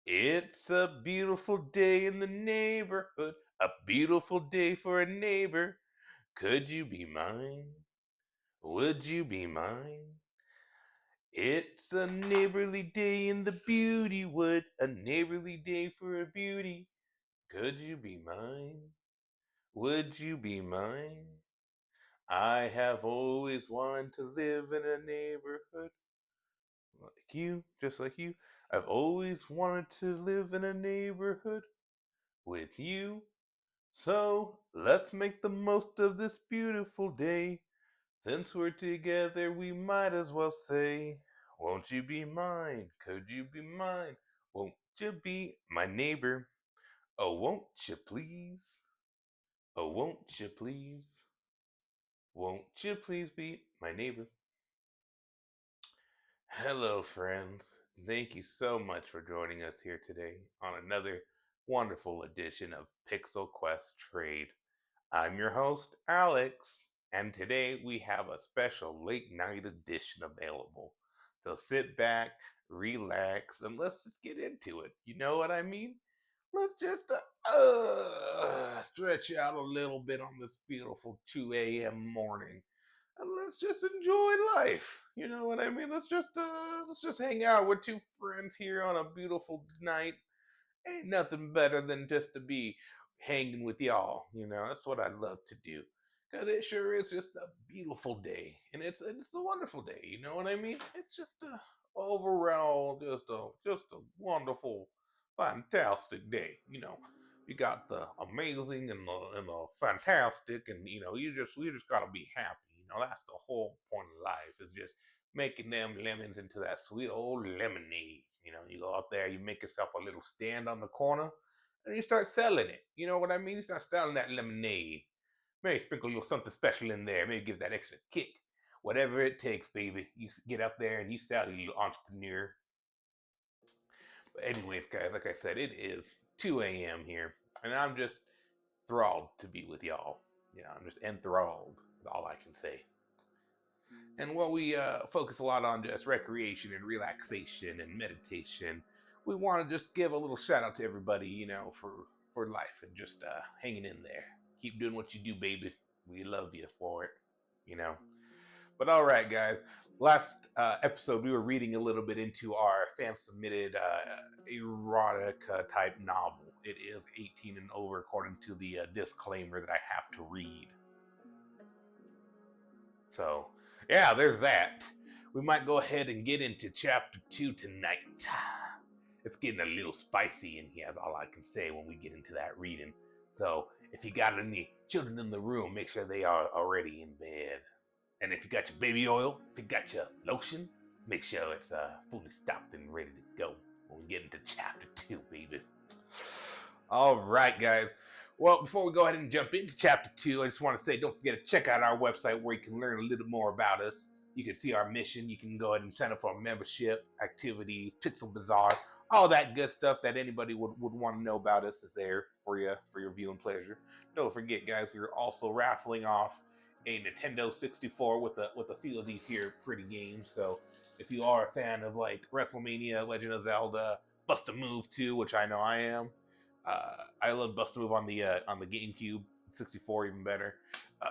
It's a beautiful day in the neighborhood, a beautiful day for a neighbor. Could you be mine? Would you be mine? It's a neighborly day in the beauty wood, a neighborly day for a beauty. Could you be mine? Would you be mine? I have always wanted to live in a neighborhood like you, just like you. I've always wanted to live in a neighborhood with you. So let's make the most of this beautiful day. Since we're together, we might as well say, won't you be mine? Could you be mine? Won't you be my neighbor? Oh, won't you please? Oh, won't you please? Won't you please be my neighbor? Hello, friends. Thank you so much for joining us here today on another wonderful edition of Pixel Quest Trade. I'm your host, Alex, and today we have a special late night edition available. So sit back, relax, and let's just get into it. You know what I mean? Let's just stretch out a little bit on this beautiful 2 a.m. morning, and let's just enjoy life. You know what I mean? Let's just hang out with two friends here on a beautiful night. Ain't nothing better than just to be hanging with y'all. That's what I love to do. Cause it sure is just a beautiful day, and it's a wonderful day. You know what I mean? It's just a overall just a wonderful, fantastic day. You got the amazing and the fantastic, and you just gotta be happy. That's the whole point of life is just making them lemons into that sweet old lemonade. You go out there, you make yourself a little stand on the corner, and you start selling it. You know what I mean? You start selling that lemonade. Maybe sprinkle a little something special in there. Maybe give that extra kick. Whatever it takes, baby. You get out there and you sell, you entrepreneur. But anyways, guys, like I said, it is 2 a.m. here, and I'm just enthralled to be with y'all. I'm just enthralled. Is all I can say. And while we focus a lot on just recreation and relaxation and meditation, we want to just give a little shout out to everybody, for life and just hanging in there. Keep doing what you do, baby. We love you for it, you know. But all right, guys. Last episode, we were reading a little bit into our fan submitted erotica type novel. It is 18 and over, according to the disclaimer that I have to read. So, yeah, there's that. We might go ahead and get into chapter 2 tonight. It's getting a little spicy in here, is all I can say when we get into that reading. So, if you got any children in the room, make sure they are already in bed. And if you got your baby oil, if you got your lotion, make sure it's fully stocked and ready to go when we get into chapter 2, baby. All right, guys. Well, before we go ahead and jump into chapter 2, I just want to say don't forget to check out our website where you can learn a little more about us. You can see our mission. You can go ahead and sign up for our membership, activities, Pixel Bazaar, all that good stuff that anybody would want to know about us is there for you for your viewing pleasure. Don't forget, guys, we're also raffling off a Nintendo 64 with a few of these here pretty games. So if you are a fan of like WrestleMania, Legend of Zelda, Bust a Move 2, which I know I am, I love Bust a Move on the GameCube, 64 even better.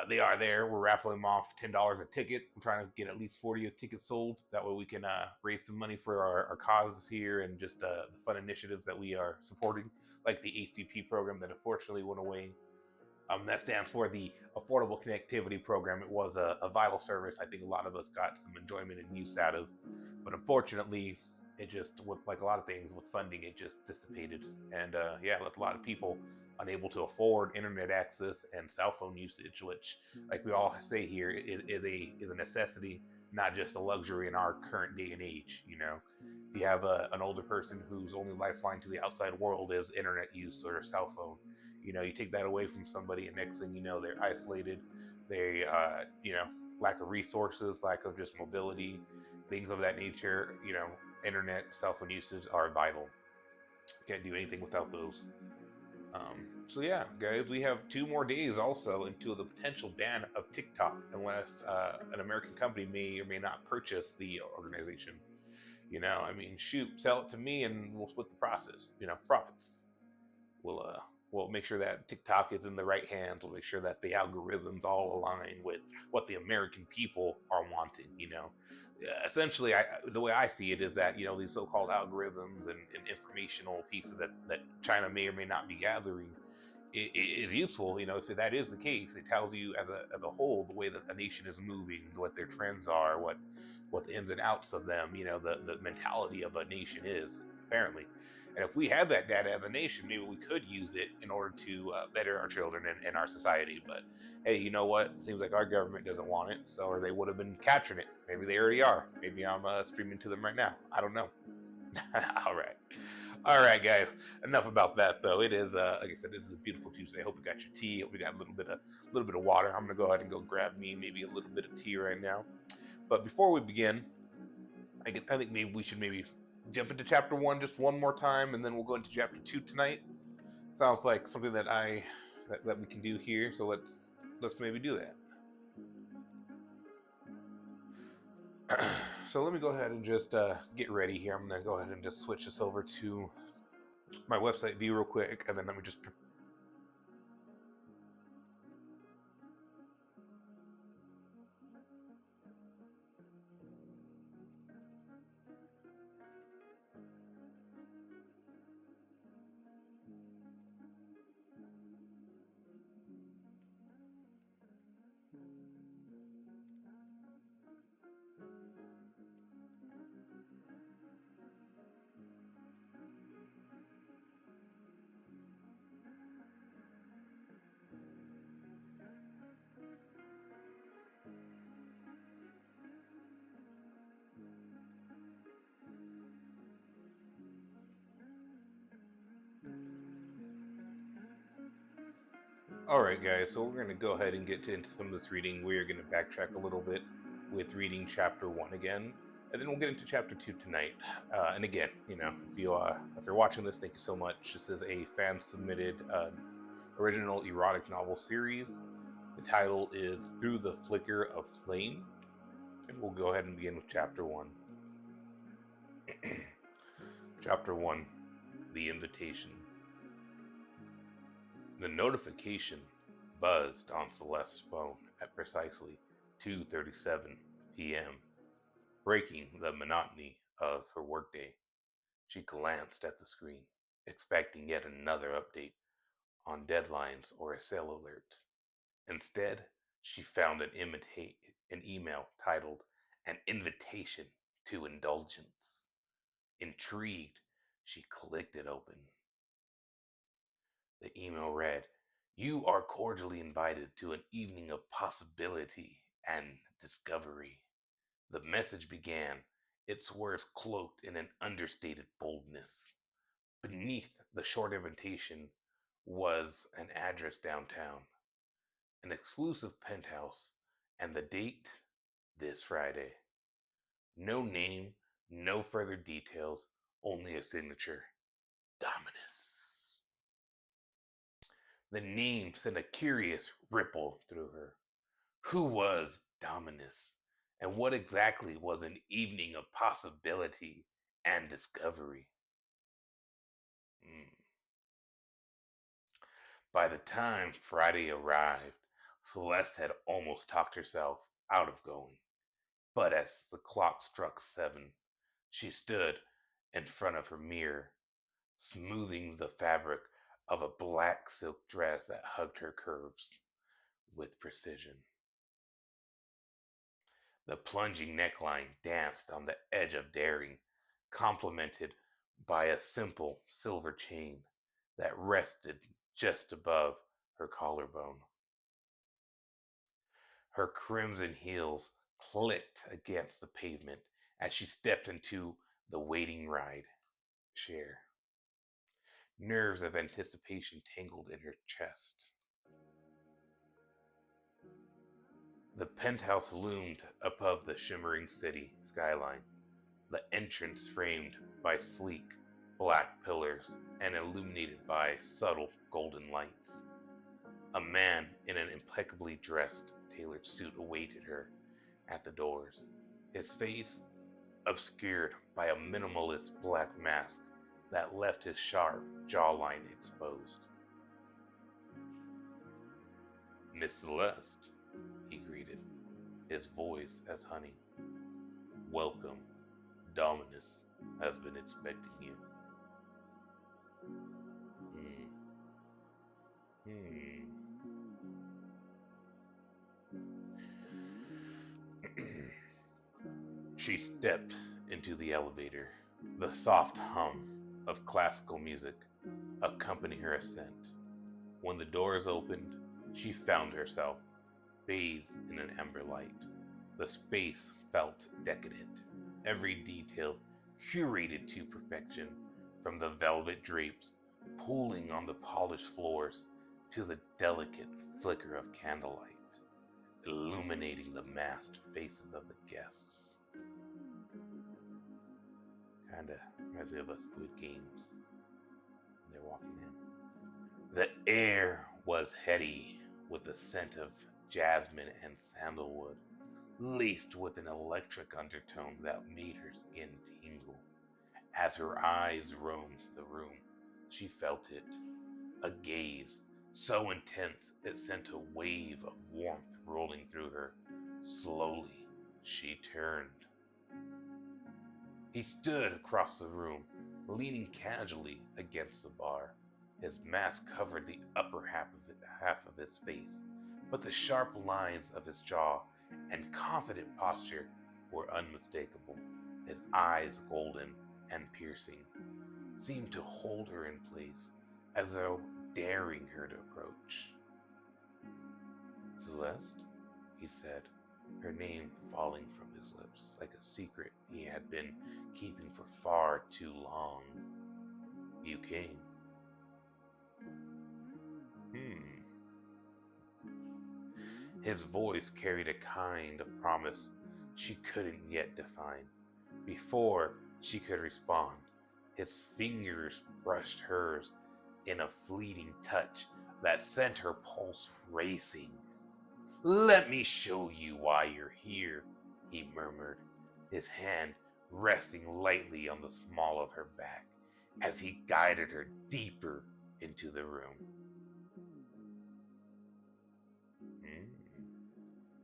They are there. We're raffling them off $10 a ticket. I'm trying to get at least 40 tickets sold. That way we can raise some money for our causes here and just the fun initiatives that we are supporting, like the HTP program that unfortunately went away. That stands for the Affordable Connectivity Program. It was a vital service. I think a lot of us got some enjoyment and use out of, but unfortunately, it just, with like a lot of things with funding, it just dissipated, and yeah, left a lot of people unable to afford internet access and cell phone usage, which, like we all say here, is a necessity, not just a luxury in our current day and age. If you have an older person whose only lifeline to the outside world is internet use or cell phone, you take that away from somebody, and next thing you know, they're isolated. They, lack of resources, lack of just mobility, things of that nature. Internet, cell phone usage are vital. Can't do anything without those. So yeah, guys, we have 2 more days also until the potential ban of TikTok, unless an American company may or may not purchase the organization. I mean, shoot, sell it to me and we'll split the process. Profits. We'll we'll make sure that TikTok is in the right hands. We'll make sure that the algorithms all align with what the American people are wanting. Essentially, the way I see it is that these so-called algorithms and informational pieces that China may or may not be gathering is useful. If that is the case, it tells you as a whole the way that a nation is moving, what their trends are, what the ins and outs of them, the mentality of a nation is apparently. And if we had that data as a nation, maybe we could use it in order to better our children and our society. But hey, you know what? It seems like our government doesn't want it, so or they would have been capturing it. Maybe they already are. Maybe I'm streaming to them right now. I don't know. All right, guys. Enough about that, though. It is, like I said, it is a beautiful Tuesday. I hope you got your tea. Hope you got a little bit of water. I'm gonna go ahead and go grab me maybe a little bit of tea right now. But before we begin, I think maybe we should maybe jump into chapter 1 just one more time, and then we'll go into chapter 2 tonight. Sounds like something that that we can do here. So let's maybe do that. So let me go ahead and just get ready here. I'm gonna go ahead and just switch this over to my website view real quick, and then let me just. Alright, guys, so we're going to go ahead and get into some of this reading. We are going to backtrack a little bit with reading chapter 1 again, and then we'll get into chapter 2 tonight. And again, if you're watching this, thank you so much. This is a fan-submitted original erotic novel series. The title is Through the Flicker of Flame, and we'll go ahead and begin with chapter 1. Chapter 1, The Invitation. The notification buzzed on Celeste's phone at precisely 2:37 p.m., breaking the monotony of her workday. She glanced at the screen, expecting yet another update on deadlines or a sale alert. Instead, she found an email titled An Invitation to Indulgence. Intrigued, she clicked it open. The email read, "You are cordially invited to an evening of possibility and discovery." The message began, its words cloaked in an understated boldness. Beneath the short invitation was an address downtown, an exclusive penthouse, and the date, this Friday. No name, no further details, only a signature, Dominus. The name sent a curious ripple through her. Who was Dominus? And what exactly was an evening of possibility and discovery? By the time Friday arrived, Celeste had almost talked herself out of going. But as the clock struck 7, she stood in front of her mirror, smoothing the fabric of a black silk dress that hugged her curves with precision. The plunging neckline danced on the edge of daring, complemented by a simple silver chain that rested just above her collarbone. Her crimson heels clicked against the pavement as she stepped into the waiting ride chair. Nerves of anticipation tangled in her chest. The penthouse loomed above the shimmering city skyline, the entrance framed by sleek black pillars and illuminated by subtle golden lights. A man in an impeccably dressed tailored suit awaited her at the doors, his face obscured by a minimalist black mask that left his sharp jawline exposed. "Miss Celeste," he greeted, his voice as honey. "Welcome. Dominus has been expecting you." Hmm. Hmm. She stepped into the elevator. The soft hum of classical music accompanied her ascent. When the doors opened, she found herself bathed in an amber light. The space felt decadent, every detail curated to perfection, from the velvet drapes pooling on the polished floors to the delicate flicker of candlelight illuminating the masked faces of the guests. Kinda reminds me of a Squid Games when they're walking in. The air was heady with the scent of jasmine and sandalwood, laced with an electric undertone that made her skin tingle. As her eyes roamed the room, she felt it, a gaze so intense it sent a wave of warmth rolling through her. Slowly, she turned. He stood across the room, leaning casually against the bar. His mask covered the upper half of his face, but the sharp lines of his jaw and confident posture were unmistakable. His eyes, golden and piercing, seemed to hold her in place, as though daring her to approach. "Celeste," he said, her name falling from his lips like a secret he had been keeping for far too long. "You came." Hmm. His voice carried a kind of promise she couldn't yet define. Before she could respond, his fingers brushed hers in a fleeting touch that sent her pulse racing. "Let me show you why you're here," he murmured, his hand resting lightly on the small of her back as he guided her deeper into the room.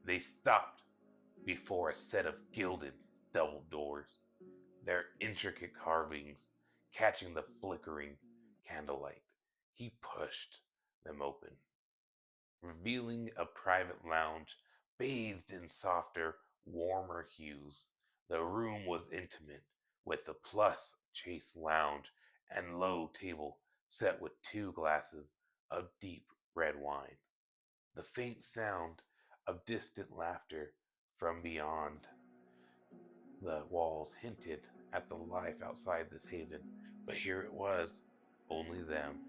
They stopped before a set of gilded double doors, their intricate carvings catching the flickering candlelight. He pushed them open, revealing a private lounge bathed in softer, warmer hues. The room was intimate, with the plush chase lounge and low table set with 2 glasses of deep red wine. The faint sound of distant laughter from beyond the walls hinted at the life outside this haven, but here it was, only them.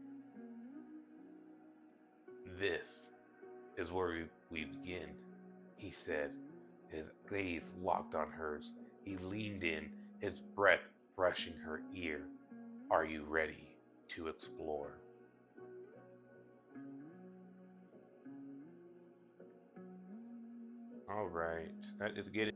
"This is where we begin," he said, his gaze locked on hers. He leaned in, his breath brushing her ear. "Are you ready to explore?" All right, that is getting.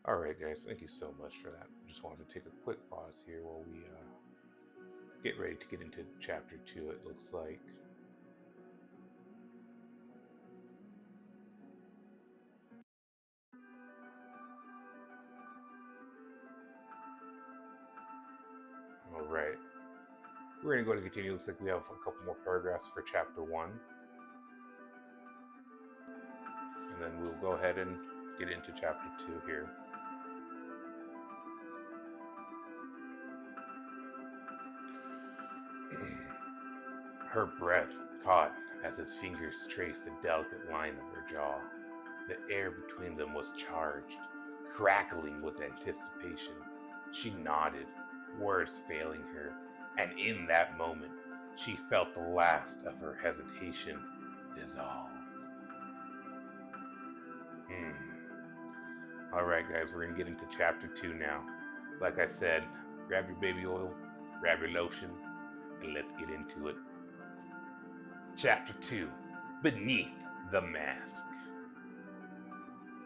All right, guys, thank you so much for that. Just wanted to take a quick pause here while we get ready to get into chapter 2, it looks like. All right. We're going to go to continue. Looks like we have a couple more paragraphs for chapter 1. And then we'll go ahead and get into chapter 2 here. Her breath caught as his fingers traced the delicate line of her jaw. The air between them was charged, crackling with anticipation. She nodded, words failing her, and in that moment, she felt the last of her hesitation dissolve. Alright, guys, we're going to get into chapter 2 now. Like I said, grab your baby oil, grab your lotion, and let's get into it. Chapter 2, Beneath the Mask.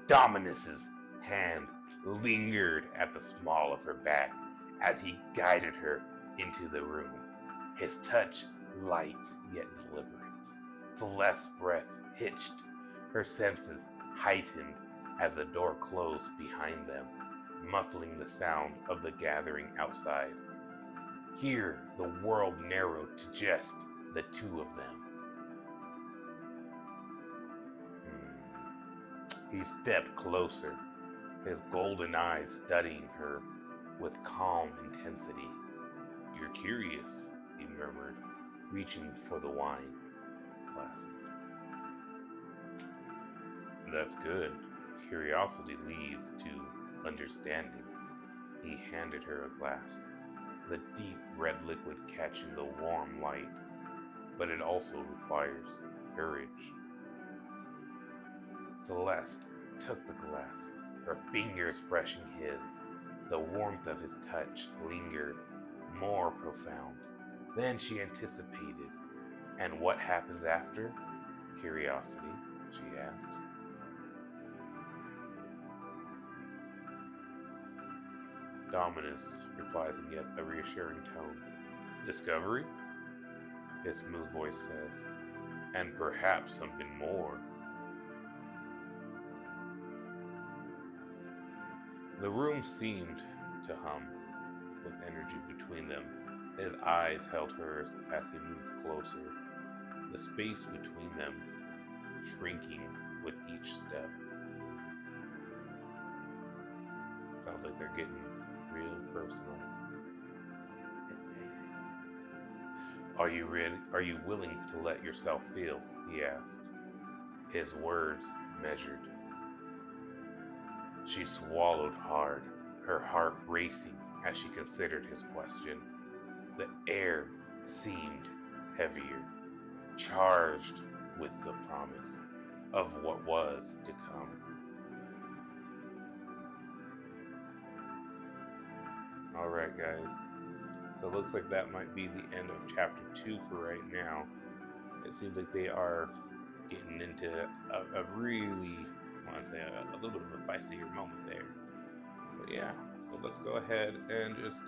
Dominus's hand lingered at the small of her back as he guided her into the room, his touch light yet deliberate. Celeste's breath hitched, her senses heightened as the door closed behind them, muffling the sound of the gathering outside. Here, the world narrowed to just the two of them. He stepped closer, his golden eyes studying her with calm intensity. "You're curious," he murmured, reaching for the wine glasses. "That's good. Curiosity leads to understanding." He handed her a glass, the deep red liquid catching the warm light, but it also requires courage. Celeste took the glass, her fingers brushing his. The warmth of his touch lingered, more profound than she anticipated. "And what happens after?" Curiosity, she asked. Dominus replies in yet a reassuring tone. "Discovery?" His smooth voice says. "And perhaps something more." The room seemed to hum with energy between them. His eyes held hers as he moved closer, the space between them shrinking with each step. Sounds like they're getting real personal. Are you ready? Are you willing to let yourself feel?" he asked, his words measured. She swallowed hard, her heart racing as she considered his question. The air seemed heavier, charged with the promise of what was to come. Alright, guys. So it looks like that might be the end of chapter 2 for right now. It seems like they are getting into a really, I want to say, a little bit of a feistier moment there. But yeah, so let's go ahead and just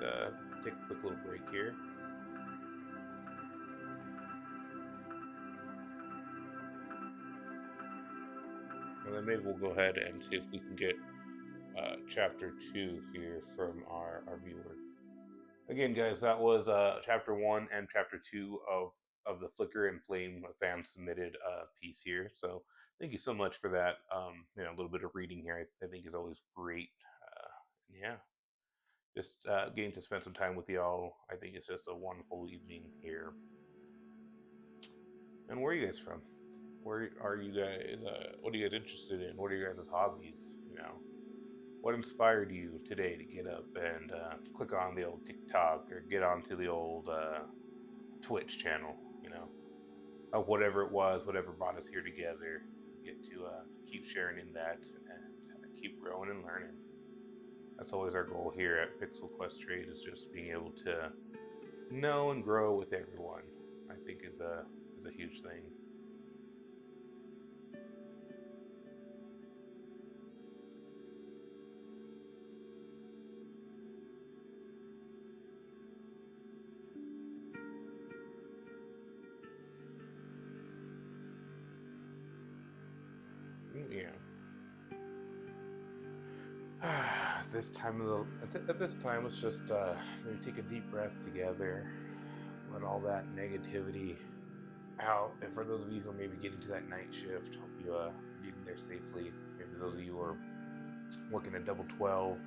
take a quick little break here. And then maybe we'll go ahead and see if we can get chapter 2 here from our viewer. Again, guys, that was chapter 1 and chapter 2 of the Flicker and Flame fan submitted piece here. So thank you so much for that. A little bit of reading here I think is always great. Yeah, just getting to spend some time with y'all. I think it's just a wonderful evening here. And where are you guys from? Where are you guys? What are you guys interested in? What are your guys' hobbies? What inspired you today to get up and click on the old TikTok or get onto the old Twitch channel? Whatever it was, whatever brought us here together, get to keep sharing in that and keep growing and learning. That's always our goal here at Pixel Quest Trade, is just being able to know and grow with everyone. I think is a huge thing. Yeah. At this time, let's just maybe take a deep breath together. Let all that negativity out. And for those of you who are maybe getting to that night shift, hope you getting there safely. Maybe those of you who are working a double 12,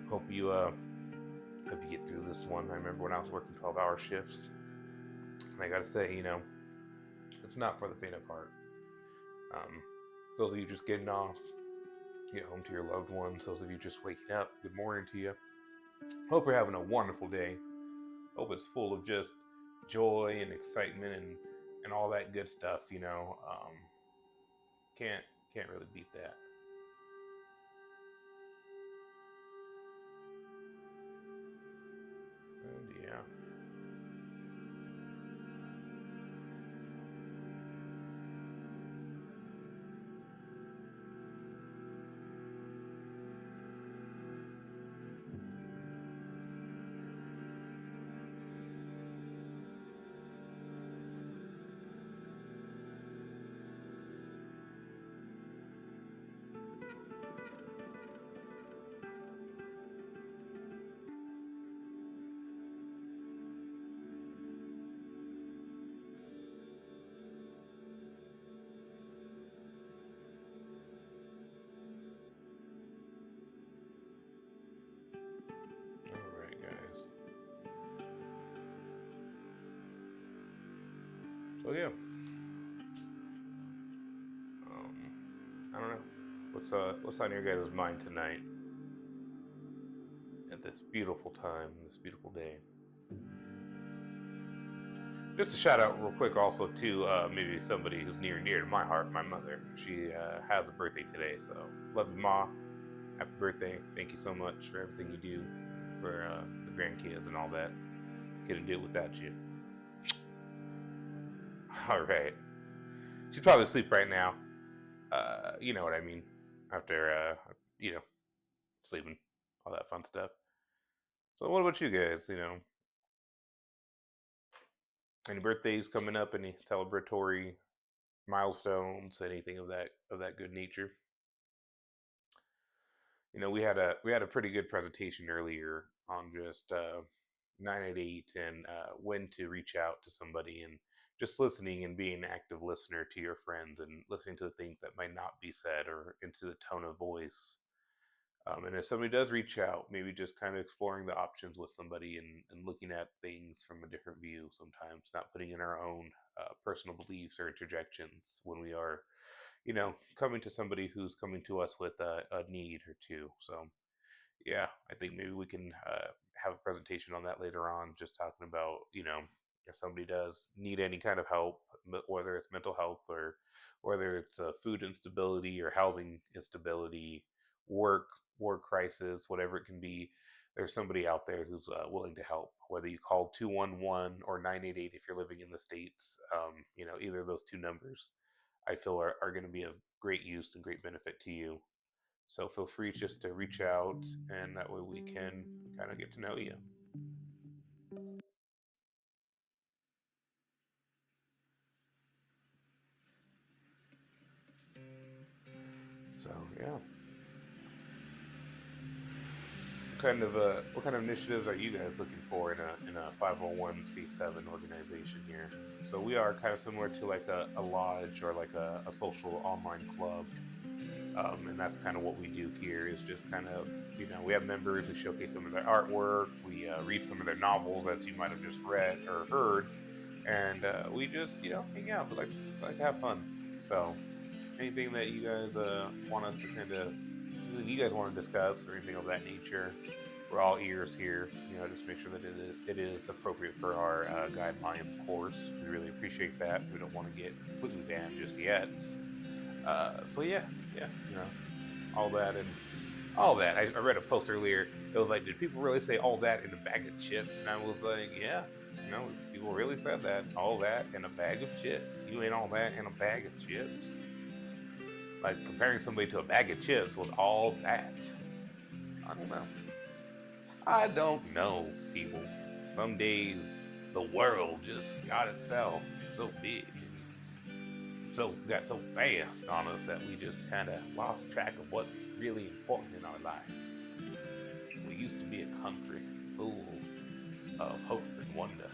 hope you get through this one. I remember when I was working 12-hour shifts, and I gotta say, it's not for the faint of heart. Those of you just getting off, get home to your loved ones. Those of you just waking up, good morning to you. Hope you're having a wonderful day. Hope it's full of just joy and excitement and all that good stuff. Can't can't really beat that. And yeah. All right, guys. So yeah. I don't know. What's on your guys' mind tonight at this beautiful time, this beautiful day? Just a shout out real quick also to maybe somebody who's near and dear to my heart, my mother. She has a birthday today, so love you, Ma. Happy birthday. Thank you so much for everything you do for the grandkids and all that. Couldn't do it without you. All right. She's probably asleep right now. You know what I mean. After, sleeping, all that fun stuff. So what about you guys? Any birthdays coming up? Any celebratory milestones? Anything of that good nature? We had a pretty good presentation earlier on just 988 and when to reach out to somebody and just listening and being an active listener to your friends and listening to the things that might not be said or into the tone of voice. And if somebody does reach out, maybe just kind of exploring the options with somebody and looking at things from a different view sometimes, not putting in our own personal beliefs or interjections when we are, coming to somebody who's coming to us with a need or two. So, yeah, I think maybe we can have a presentation on that later on, just talking about, if somebody does need any kind of help, whether it's mental health or whether it's food instability or housing instability, work, work crisis, whatever it can be, there's somebody out there who's willing to help. Whether you call 211 or 988 if you're living in the States, either of those two numbers, I feel are going to be of great use and great benefit to you. So feel free just to reach out, and that way we can kind of get to know you. So yeah, what kind of initiatives are you guys looking for in a 501c7 organization here? So we are kind of similar to like a lodge or like a social online club. And that's kind of what we do here is just kind of, we have members who showcase some of their artwork. We read some of their novels, as you might have just read or heard, and we just, hang out. We like to have fun. So, anything that you guys want us to kind of, you guys want to discuss or anything of that nature, we're all ears here. Just make sure that it is appropriate for our guidelines, of course. We really appreciate that. We don't want to get completely banned just yet. So yeah, all that and all that. I read a post earlier. It was like, did people really say all that in a bag of chips? And I was like, yeah, people really said that. All that in a bag of chips. You ain't all that in a bag of chips. Like comparing somebody to a bag of chips was all that. I don't know. I don't know, people. Some days the world just got itself so big. So got so fast on us that we just kind of lost track of what's really important in our lives. We used to be a country full of hope and wonder.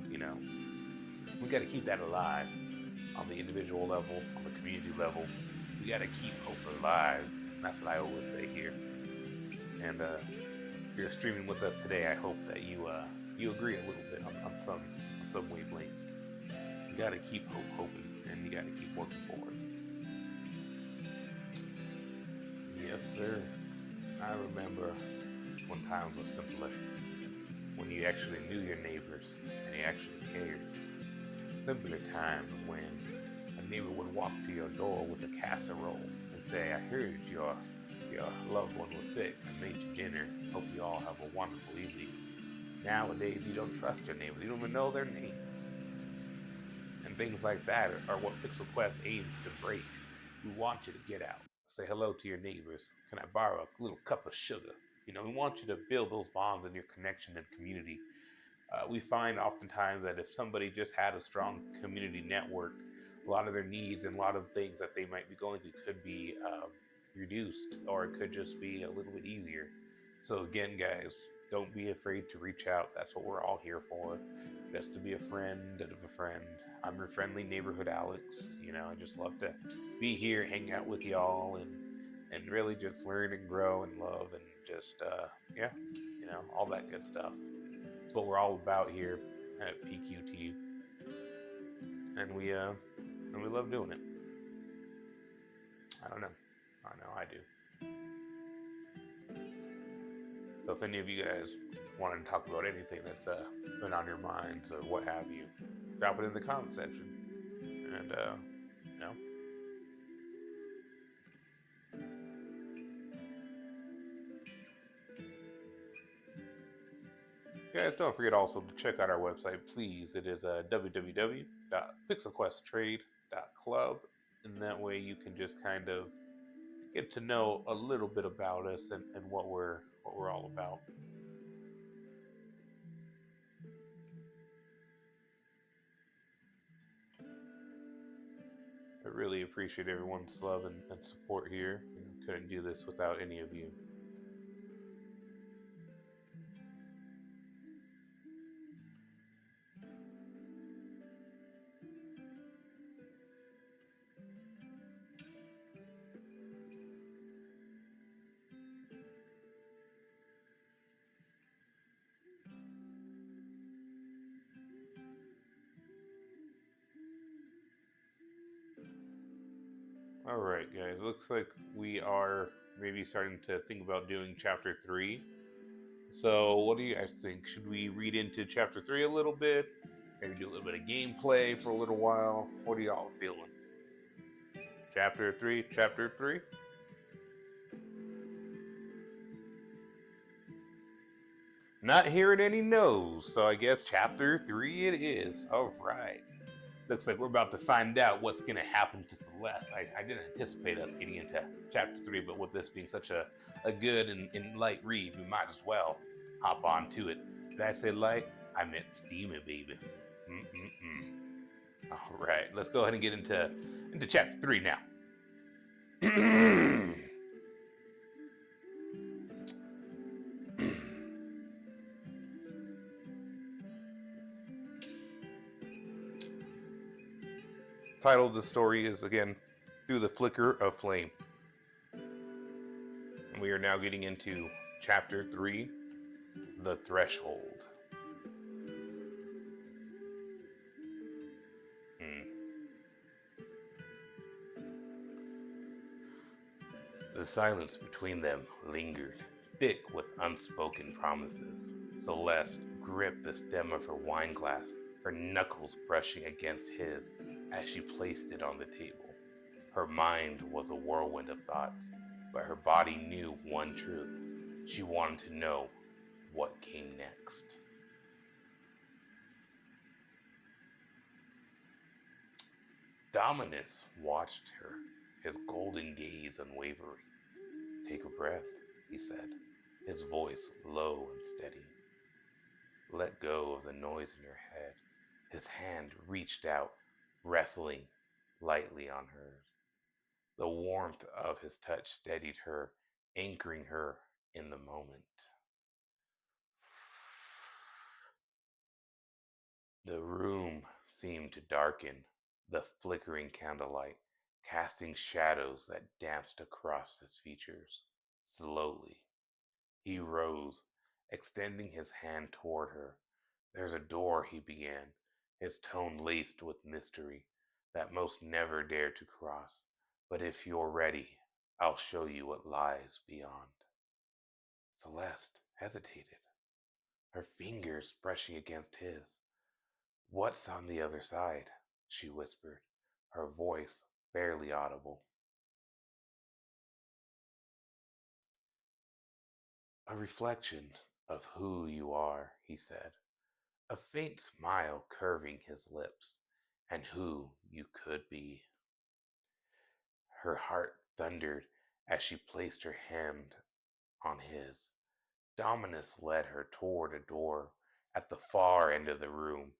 We got to keep that alive on the individual level, on the community level. We got to keep hope alive. That's what I always say here. And if you're streaming with us today, I hope that you agree a little bit on some wavelength. You got to keep hope hoping, and you got to keep working forward. Yes, sir. I remember when times were simpler, when you actually knew your neighbors and you actually cared. Simpler times when a neighbor would walk to your door with a casserole and say, "I heard your loved one was sick. I made you dinner. Hope you all have a wonderful evening." Nowadays, you don't trust your neighbors. You don't even know their names. And things like that are what Pixel Quest aims to break. We want you to get out, say hello to your neighbors. Can I borrow a little cup of sugar? We want you to build those bonds in your connection and community. We find oftentimes that if somebody just had a strong community network, a lot of their needs and a lot of things that they might be going through could be reduced, or it could just be a little bit easier. So, again, guys, don't be afraid to reach out. That's what we're all here for, just to be a friend of a friend. I'm your friendly neighborhood Alex. I just love to be here, hang out with y'all, and really just learn and grow and love and just yeah, all that good stuff. It's what we're all about here at PQT, and we love doing it. I don't know. I know I do. So if any of you guys wanted to talk about anything that's been on your minds or what have you, drop it in the comment section. And you know, guys, don't forget also to check out our website, please. It is www.pixelquesttrade.club, and that way you can just kind of get to know a little bit about us and what we're all about. I really appreciate everyone's love and support here. Couldn't do this without any of you. All right, guys. Looks like we are maybe starting to think about doing chapter 3. So, what do you guys think? Should we read into chapter 3 a little bit? Maybe do a little bit of gameplay for a little while? What are y'all feeling? Chapter 3, chapter 3? Not hearing any no's, so I guess chapter 3 it is. All right. Looks like we're about to find out what's going to happen to Celeste. I didn't anticipate us getting into chapter 3, but with this being such a good and light read, we might as well hop on to it. Did I say light? I meant steamy, baby. All right, let's go ahead and get into chapter 3 now. Title of the story is, again, Through the Flicker of Flame. And we are now getting into chapter 3, The Threshold. The silence between them lingered, thick with unspoken promises. Celeste gripped the stem of her wineglass, her knuckles brushing against his as she placed it on the table. Her mind was a whirlwind of thoughts, but her body knew one truth. She wanted to know what came next. Dominus watched her, his golden gaze unwavering. "Take a breath," he said, his voice low and steady. "Let go of the noise in your head." His hand reached out, wrestling lightly on hers. The warmth of his touch steadied her, anchoring her in the moment. The room seemed to darken, the flickering candlelight casting shadows that danced across his features. Slowly, he rose, extending his hand toward her. "There's a door," he began, his tone laced with mystery, "that most never dare to cross. But if you're ready, I'll show you what lies beyond. Celeste hesitated, her fingers brushing against his. What's on the other side? She whispered, her voice barely audible. A reflection of who you are, he said, a faint smile curving his lips, and who you could be. Her heart thundered as she placed her hand on his. Dominus led her toward a door at the far end of the room,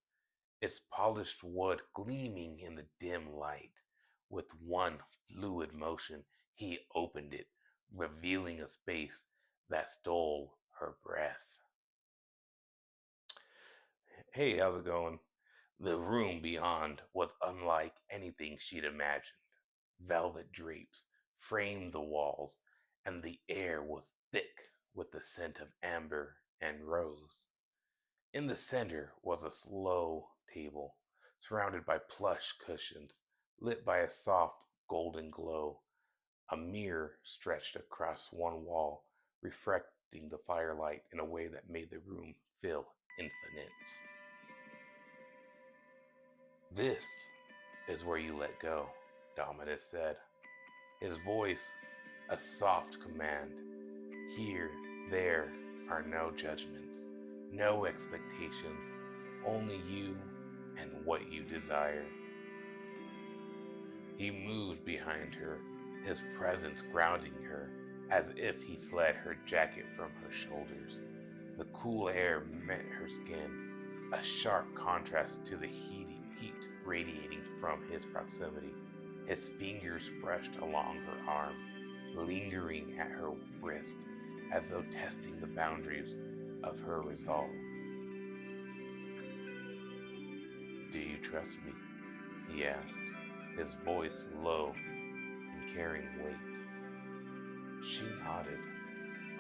its polished wood gleaming in the dim light. With one fluid motion, he opened it, revealing a space that stole her breath. Hey, how's it going? The room beyond was unlike anything she'd imagined. Velvet drapes framed the walls, and the air was thick with the scent of amber and rose. In the center was a slow table, surrounded by plush cushions, lit by a soft golden glow. A mirror stretched across one wall, reflecting the firelight in a way that made the room feel infinite. This is where you let go, Dominus said, his voice a soft command. Here, there are no judgments, no expectations, only you and what you desire. He moved behind her, his presence grounding her, as if he slid her jacket from her shoulders. The cool air met her skin, a sharp contrast to the heat radiating from his proximity. His fingers brushed along her arm, lingering at her wrist, as though testing the boundaries of her resolve. Do you trust me? He asked, his voice low and carrying weight. She nodded,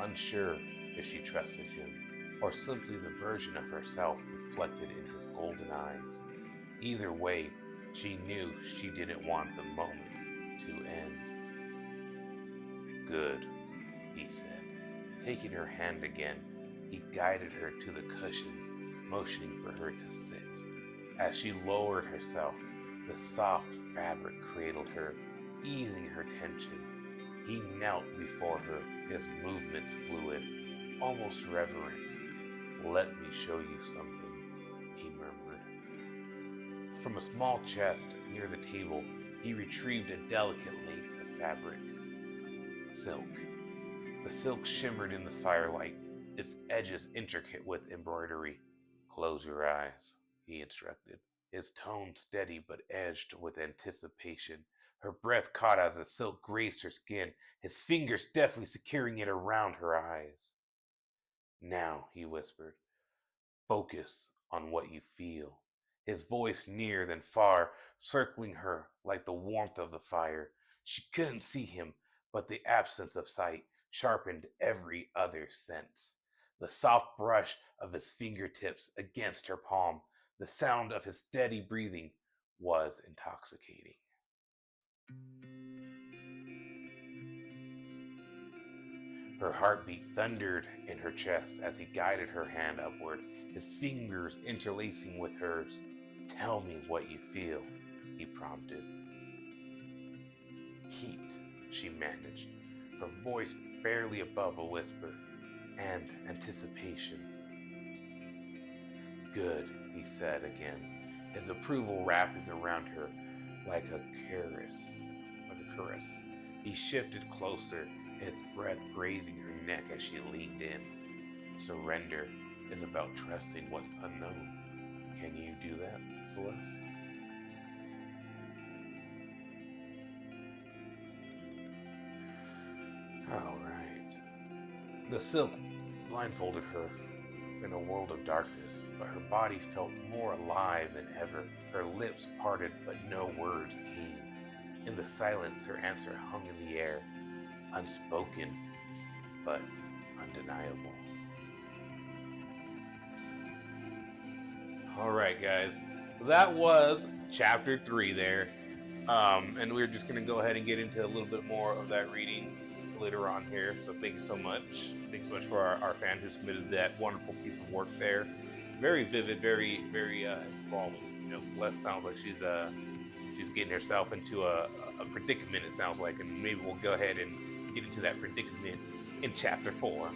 unsure if she trusted him, or simply the version of herself reflected in his golden eyes. Either way, she knew she didn't want the moment to end. Good, he said. Taking her hand again, he guided her to the cushions, motioning for her to sit. As she lowered herself, the soft fabric cradled her, easing her tension. He knelt before her, his movements fluid, almost reverent. Let me show you something, he murmured. From a small chest near the table, he retrieved a delicate lace of fabric. Silk. The silk shimmered in the firelight, its edges intricate with embroidery. Close your eyes, he instructed, his tone steady but edged with anticipation. Her breath caught as the silk grazed her skin, his fingers deftly securing it around her eyes. Now, he whispered, focus on what you feel. His voice near than far, circling her like the warmth of the fire. She couldn't see him, but the absence of sight sharpened every other sense. The soft brush of his fingertips against her palm, the sound of his steady breathing was intoxicating. Her heartbeat thundered in her chest as he guided her hand upward, his fingers interlacing with hers. Tell me what you feel, he prompted. Heat, she managed, her voice barely above a whisper, and anticipation. Good, he said again, his approval wrapping around her like a caress. He shifted closer, his breath grazing her neck as she leaned in. Surrender is about trusting what's unknown. Can you do that, Celeste? All right. The silk blindfolded her in a world of darkness, but her body felt more alive than ever. Her lips parted, but no words came. In the silence, her answer hung in the air, unspoken, but undeniable. All right, guys. That was chapter 3 there. And we're just going to go ahead and get into a little bit more of that reading later on here. So thank you so much. Thanks so much for our fan who submitted that wonderful piece of work there. Very vivid, very enthralling. You know, Celeste sounds like she's getting herself into a predicament. It sounds like, and maybe we'll go ahead and get into that predicament in chapter 4.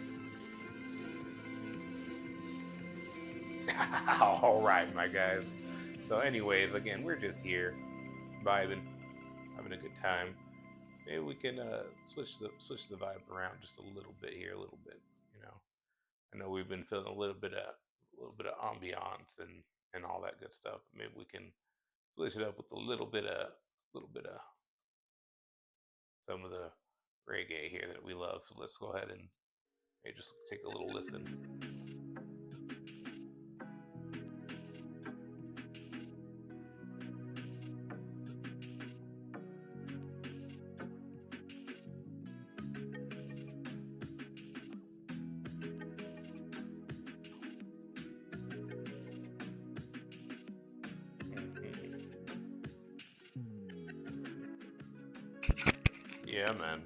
All right, my guys. So, anyways, again, we're just here vibing, having a good time. Maybe we can switch the vibe around just a little bit here, a little bit. You know, I know we've been feeling a little bit of ambiance and all that good stuff. Maybe we can switch it up with a little bit of some of the reggae here that we love. So let's go ahead and maybe just take a little listen. Mhm. Yeah, man.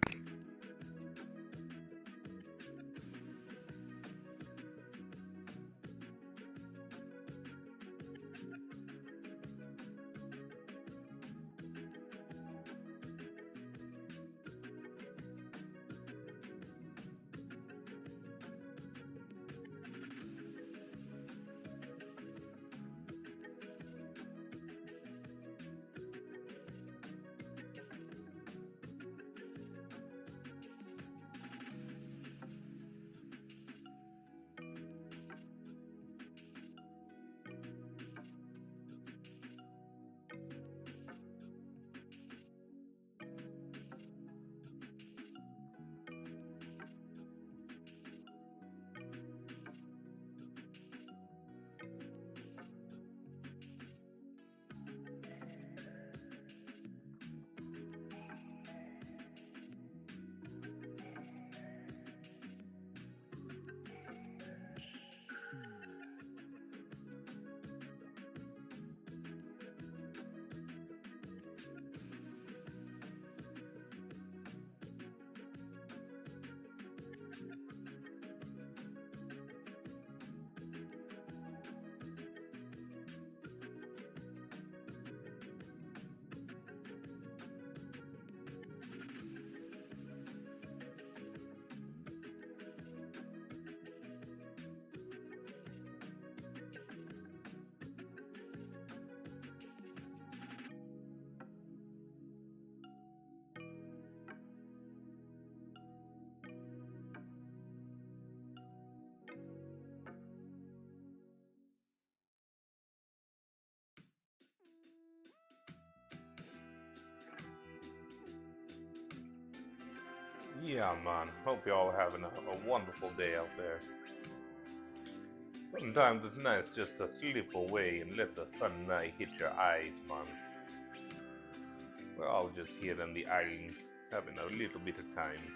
Yeah, man. Hope y'all are having a wonderful day out there. Sometimes it's nice just to slip away and let the sunlight hit your eyes, man. We're all just here on the island, having a little bit of time.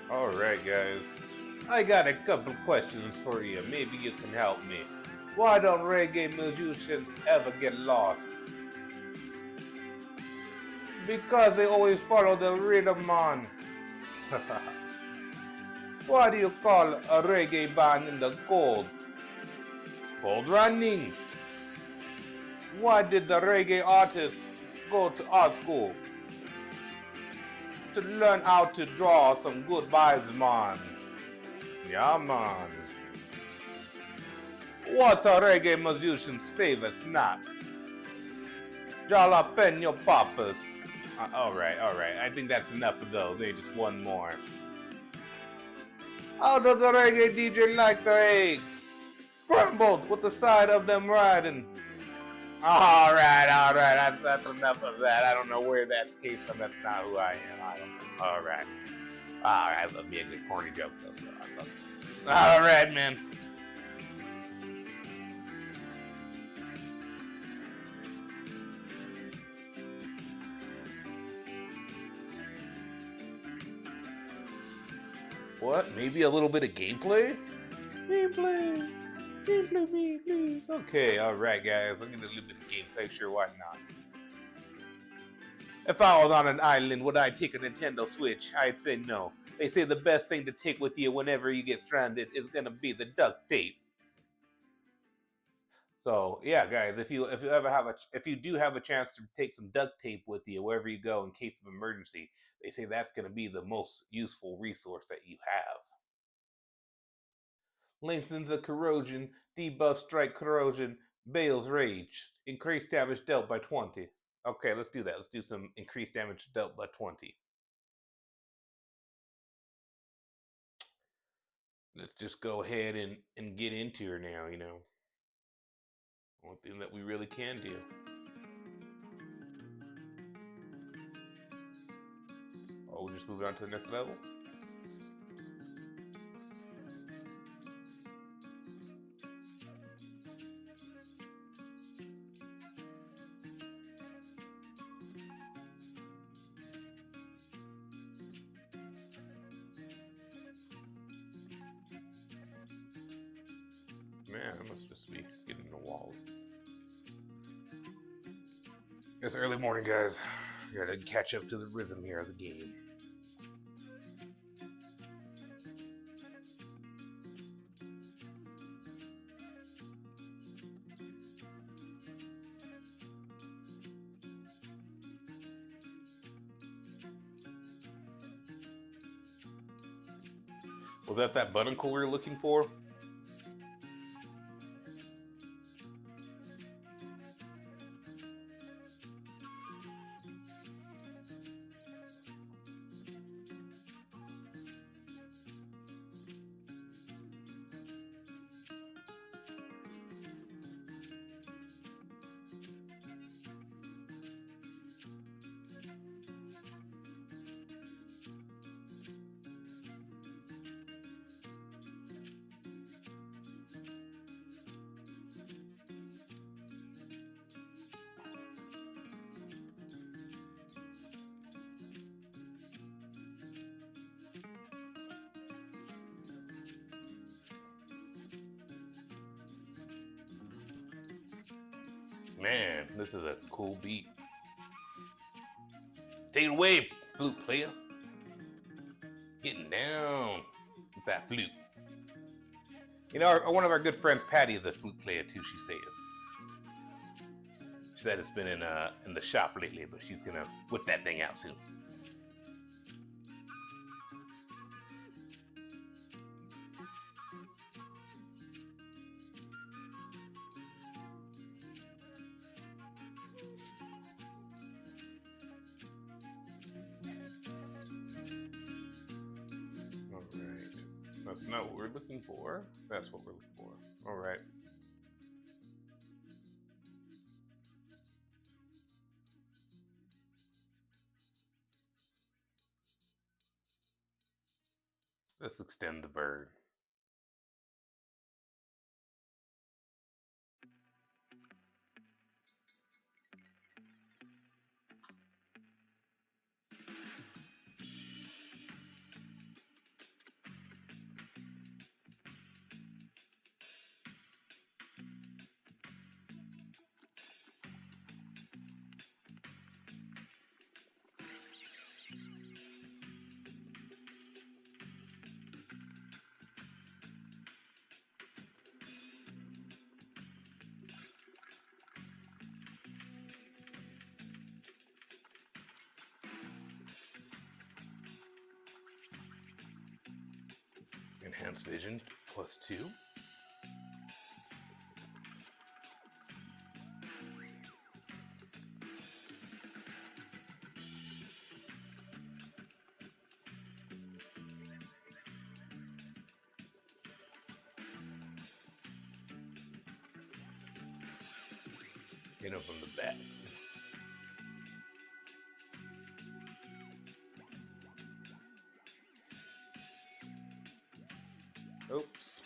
Alright, guys. I got a couple questions for you. Maybe you can help me. Why don't reggae musicians ever get lost? Because they always follow the rhythm, man. Why do you call a reggae band in the cold? Cold running. Why did the reggae artist go to art school? To learn how to draw some good vibes, man. Yeah, man. What's a reggae musician's favorite snack? Jalapeno poppers. Alright, alright. I think that's enough of those. Maybe just one more. How does a reggae DJ like their eggs? Scrambled with the side of them riding. Alright, alright. That's enough of that. I don't know where that came from. That's not who I am. I don't know. Alright. Alright, I love me a good corny joke though, so I love it. Alright, man. What? Maybe a little bit of gameplay? Gameplay! Gameplay, please. Okay, alright, guys. I'll get a little bit of gameplay. Sure, why not? If I was on an island, would I take a Nintendo Switch? I'd say no. They say the best thing to take with you whenever you get stranded is gonna be the duct tape. So yeah, guys, if you do have a chance to take some duct tape with you wherever you go in case of emergency, they say that's gonna be the most useful resource that you have. Lengthens the corrosion, debuff strike corrosion, Bale's rage, increased damage dealt by 20. Okay, let's do that. Let's do some increased damage dealt by 20. Let's just go ahead and get into her now, you know. One thing that we really can do. Oh, we're just moving on to the next level? Man, I must just be getting the wall. It's early morning, guys. Gotta catch up to the rhythm here of the game. Was that button we were looking for? Man, this is a cool beat. Take it away, flute player. Getting down with that flute. You know, one of our good friends, Patty, is a flute player too. She says. She said it's been in the shop lately, but she's gonna whip that thing out soon. That's not what we're looking for. That's what we're looking for. All right. Let's extend the bird. enhanced vision +2. Hit him from the back. Oops.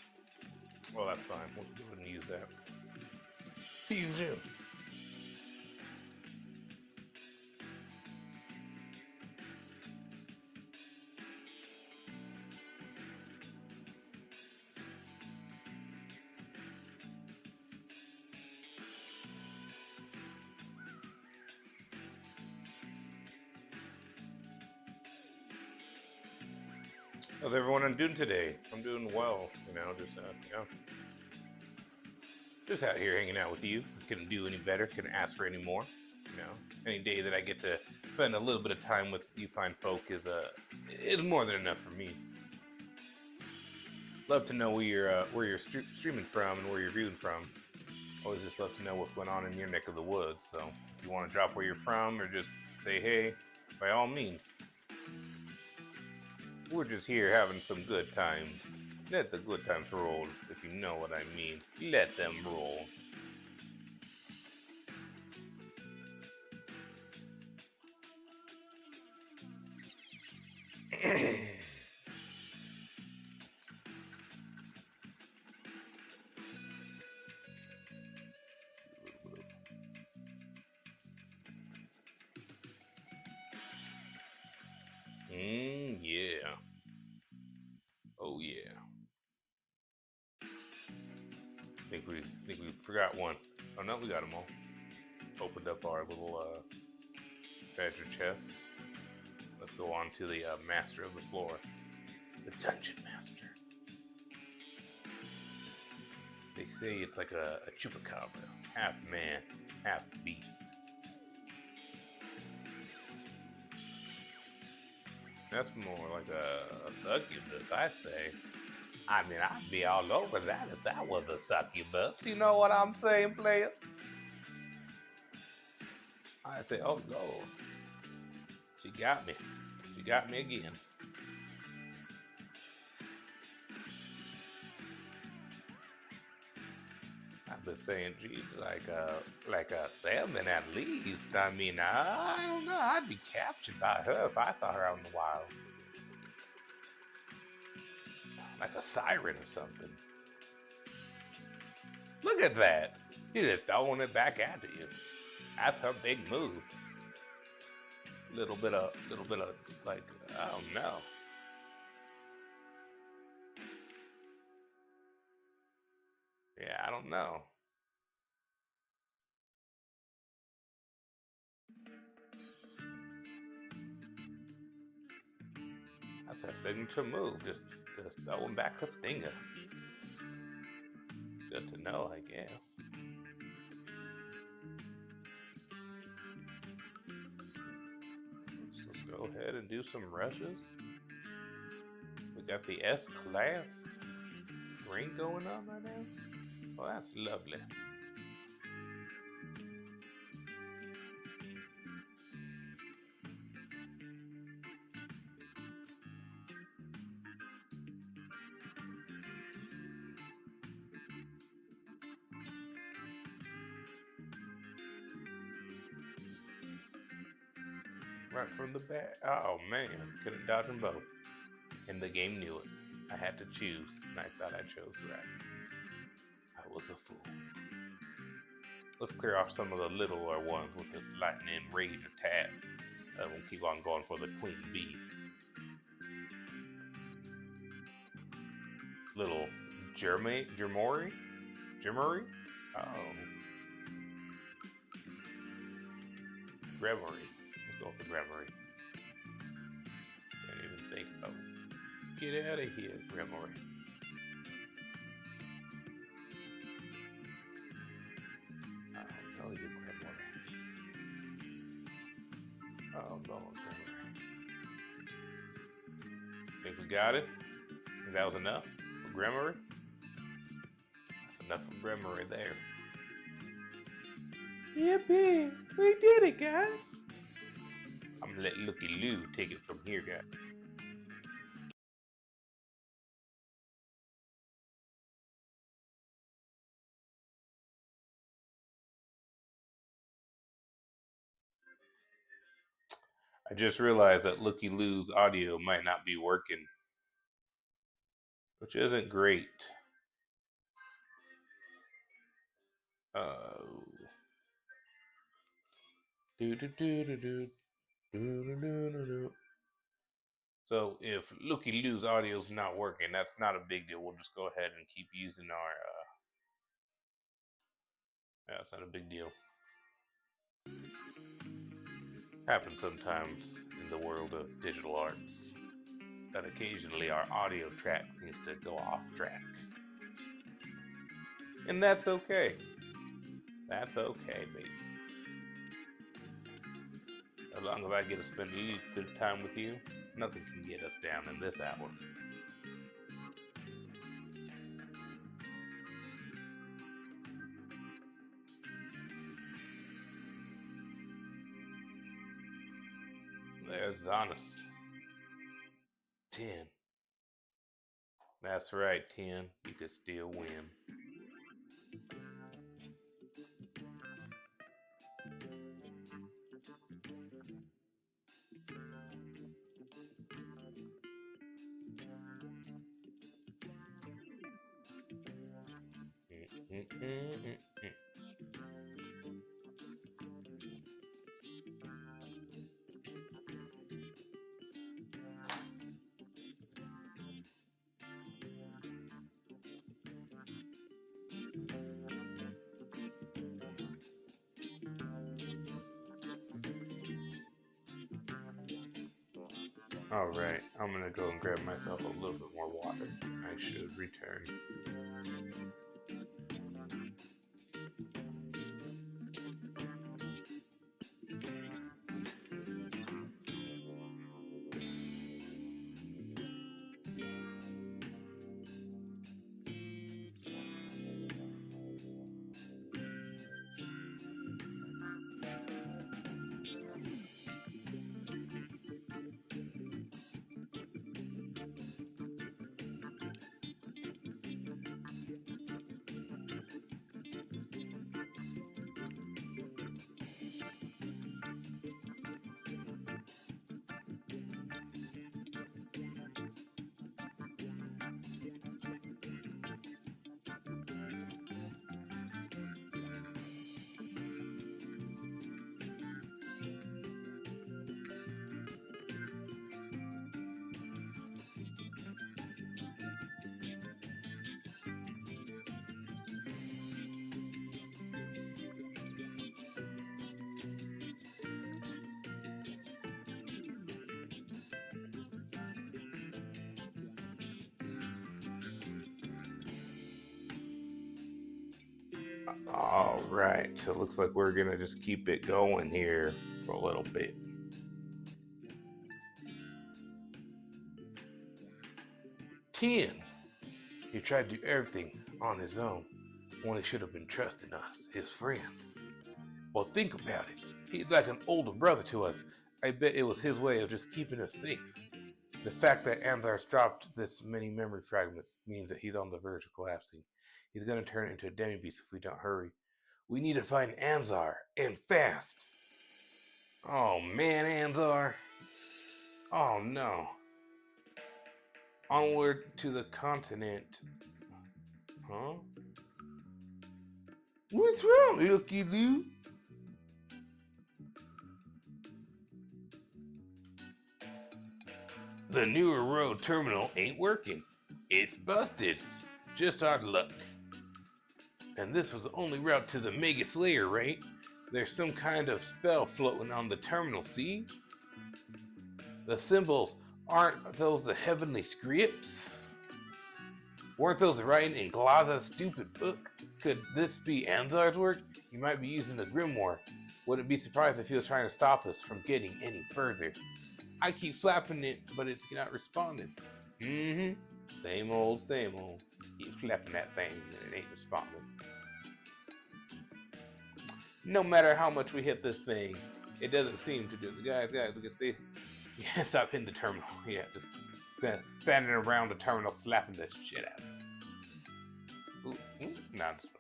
Well, that's fine. We'll go ahead and use that. Fusion. How's everyone doing today? I'm doing well, just out here hanging out with you. Couldn't do any better, couldn't ask for any more. Any day that I get to spend a little bit of time with you fine folk is more than enough for me. Love to know where you're streaming from and where you're viewing from. Always just love to know what's going on in your neck of the woods. So if you want to drop where you're from or just say hey, by all means. We're just here having some good times. Let the good times roll, if you know what I mean. Let them roll. Yeah. Oh yeah. Think we forgot one. Oh no, we got them all. Opened up our little treasure chests. Let's go on to the master of the floor, the dungeon master. They say it's like a chupacabra, half man, half beast. That's more like a succubus, I say. I mean, I'd be all over that if that was a succubus. You know what I'm saying, player? I say, oh Lord, she got me. She got me again. I've been saying, geez, like a salmon at least. I mean, I don't know. I'd be captured by her if I saw her out in the wild. Like a siren or something. Look at that. She's just throwing it back at you. That's her big move. Little bit of just like, I don't know. Yeah, I don't know. That's her signature move. Just throwing back her stinger. Good to know, I guess. Let's go ahead and do some rushes. We got the S-class ring going on right now. Well, that's lovely. Right from the back. Oh man, couldn't dodge them both. And the game knew it. I had to choose, and I thought I chose right. I was a fool. Let's clear off some of the littler ones with this lightning rage attack. We'll keep on going for the queen bee. Little Germori? Oh. Gremory. Let's go with the Gremory. Can't even think of it. Get out of here, Gremory. Oh, you Gremory. Oh, no, Gremory. Think we got it? That was enough for Grimoire? That's enough for Grimoire there. Yippee! We did it, guys! I'm gonna let Looky Lou take it from here, guys. I just realized that Looky Lou's audio might not be working, which isn't great. So if Looky Lou's audio's not working, that's not a big deal. We'll just go ahead and keep using our. That's not a big deal. Happens sometimes in the world of digital arts that occasionally our audio track seems to go off track. And that's okay. That's okay, baby. As long as I get to spend a little bit of time with you, nothing can get us down in this hour. There's Zanus. 10. That's right, 10. You could still win. Alright, I'm gonna go and grab myself a little bit more water. I should return. All right, so it looks like we're gonna just keep it going here for a little bit. Ten. He tried to do everything on his own when he should have been trusting us, his friends. Well, think about it. He's like an older brother to us. I bet it was his way of just keeping us safe. The fact that Anzar's dropped this many memory fragments means that he's on the verge of collapsing. He's gonna turn into a demi-beast if we don't hurry. We need to find Anzar, and fast! Oh man, Anzar! Oh no. Onward to the continent. Huh? What's wrong, Looky Lou? The newer road terminal ain't working. It's busted. Just our luck. And this was the only route to the Mega Slayer, right? There's some kind of spell floating on the terminal, see? The symbols, aren't those the heavenly scripts? Weren't those writing in Glaza's stupid book? Could this be Anzar's work? He might be using the grimoire. Wouldn't be surprised if he was trying to stop us from getting any further. I keep flapping it, but it's not responding. Same old, same old. Keep slapping that thing and it ain't responding. No matter how much we hit this thing, it doesn't seem to do. Guys, we can see. Yeah, stop hitting the terminal. Yeah, just standing around the terminal slapping the shit out of it. Ooh, nah, just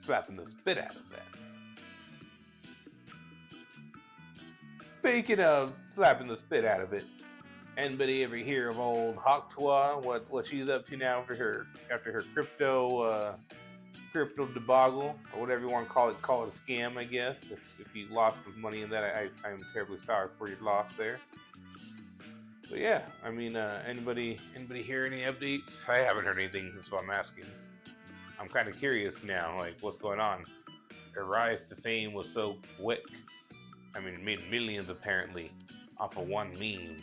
slapping the spit out of that. Speaking of slapping the spit out of it, anybody ever hear of old Hawktua? What she's up to now after her crypto debacle, or whatever you want to call it a scam, I guess. If you lost some money in that, I'm terribly sorry for your loss there. But yeah, I mean, anybody hear any updates? I haven't heard anything, that's why I'm asking. I'm kind of curious now, like what's going on. Her rise to fame was so quick. I mean, it made millions apparently off of one meme.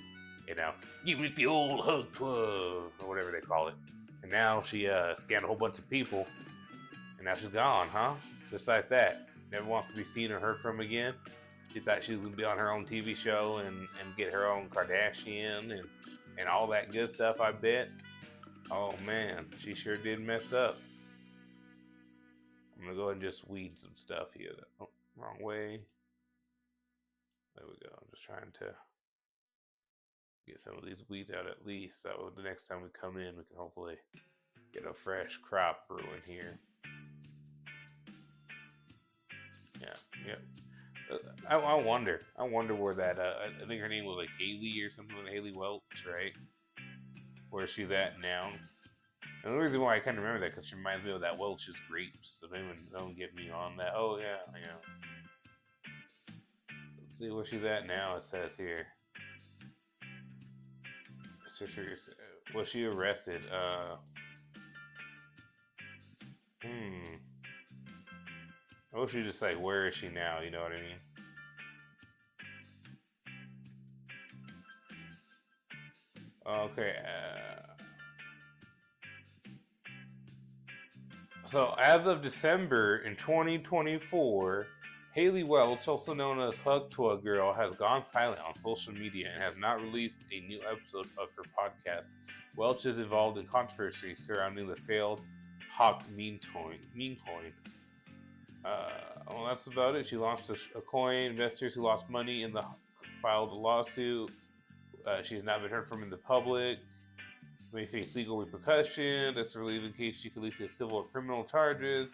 You know, give it the old hug club, or whatever they call it. And now she scammed a whole bunch of people. And now she's gone, huh? Just like that. Never wants to be seen or heard from again. She thought she was going to be on her own TV show and get her own Kardashian and all that good stuff, I bet. Oh, man. She sure did mess up. I'm going to go ahead and just weed some stuff here. Oh, wrong way. There we go. I'm just trying to get some of these weeds out at least. So the next time we come in, we can hopefully get a fresh crop brewing here. Yeah. I wonder where that. I think her name was like Haley or something, like Haley Welch, right? Where she's at now. And the reason why I kind of remember that because she reminds me of that Welch's grapes. So if anyone don't get me on that, oh yeah. Let's see where she's at now. It says here. Was she arrested? I wish you just like, where is she now? You know what I mean? Okay. So as of December in 2024, Haley Welch, also known as Hugtua Girl, has gone silent on social media and has not released a new episode of her podcast. Welch is involved in controversy surrounding the failed Hawk meme coin. Well, that's about it. She launched a coin. Investors who lost money filed a lawsuit. She has not been heard from in the public. May face legal repercussions. That's relieved in case she could lead to civil or criminal charges.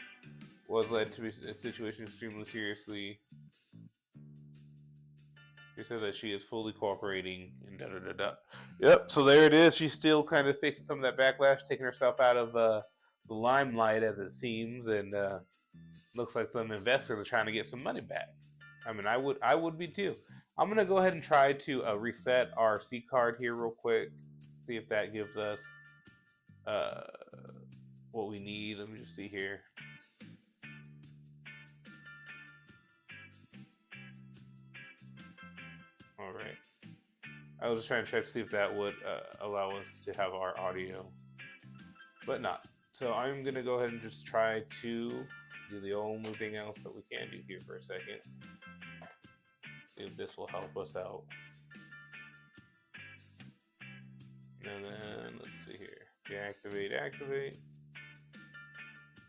Was led to a situation extremely seriously. She says that she is fully cooperating and da-da-da-da. Yep, so there it is. She's still kind of facing some of that backlash, taking herself out of the limelight as it seems, and looks like some investors are trying to get some money back. I mean, I would be too. I'm gonna go ahead and try to reset our C card here real quick. See if that gives us what we need. Let me just see here. All right. I was just trying to check to see if that would allow us to have our audio, but not. So I'm gonna go ahead and just try to do the only thing else that we can do here for a second. See if this will help us out. And then let's see here. Deactivate.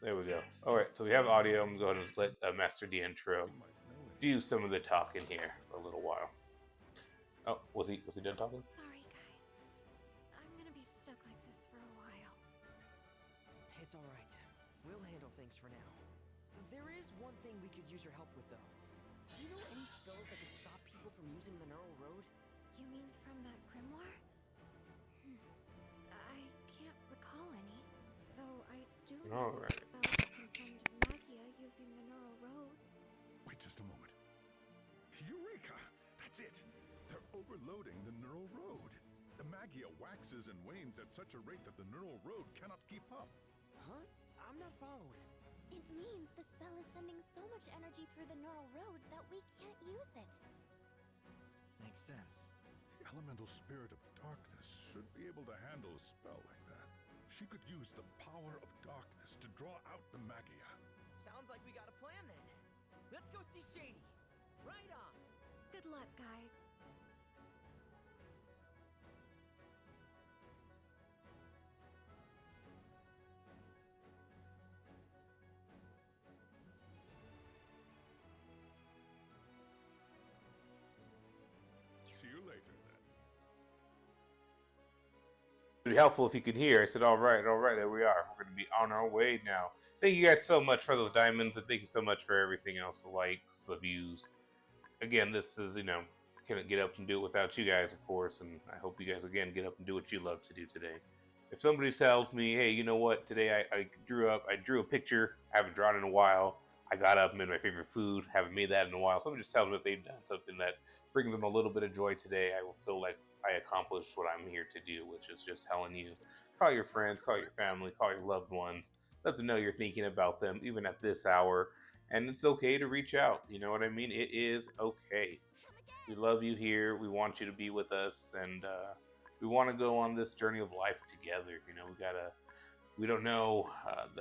There we go. All right, so we have audio. I'm going to let Master the Intro do some of the talking here for a little while. Oh, was he done talking? Sorry, guys. I'm gonna be stuck like this for a while. It's all right. We'll handle things for now. There is one thing we could use your help with, though. Do you know any spells that could stop people from using the Neural Road? You mean from that grimoire? I can't recall any. Though I do know of spells that can send Magia using the Neural Road. Wait just a moment. Eureka! That's it! They're overloading the Neural Road. The Magia waxes and wanes at such a rate that the Neural Road cannot keep up. Huh? I'm not following. It means the spell is sending so much energy through the Neural Road that we can't use it. Makes sense. The elemental spirit of darkness should be able to handle a spell like that. She could use the power of darkness to draw out the Magia. Sounds like we got a plan then. Let's go see Shady. Right on. Good luck, guys. It'd be helpful if you could hear. I said, all right, there we are. We're going to be on our way now. Thank you guys so much for those diamonds, and thank you so much for everything else, the likes, the views. Again, this is, couldn't get up and do it without you guys, of course, and I hope you guys, again, get up and do what you love to do today. If somebody tells me, hey, you know what, today I drew a picture, I haven't drawn in a while, I got up and made my favorite food, haven't made that in a while, somebody just tells me that they've done something that brings them a little bit of joy today, I will feel like I accomplished what I'm here to do, which is just telling you, call your friends, call your family, call your loved ones, let them know you're thinking about them, even at this hour, and it's okay to reach out, you know what I mean? It is okay. We love you here. We want you to be with us, and we want to go on this journey of life together. We don't know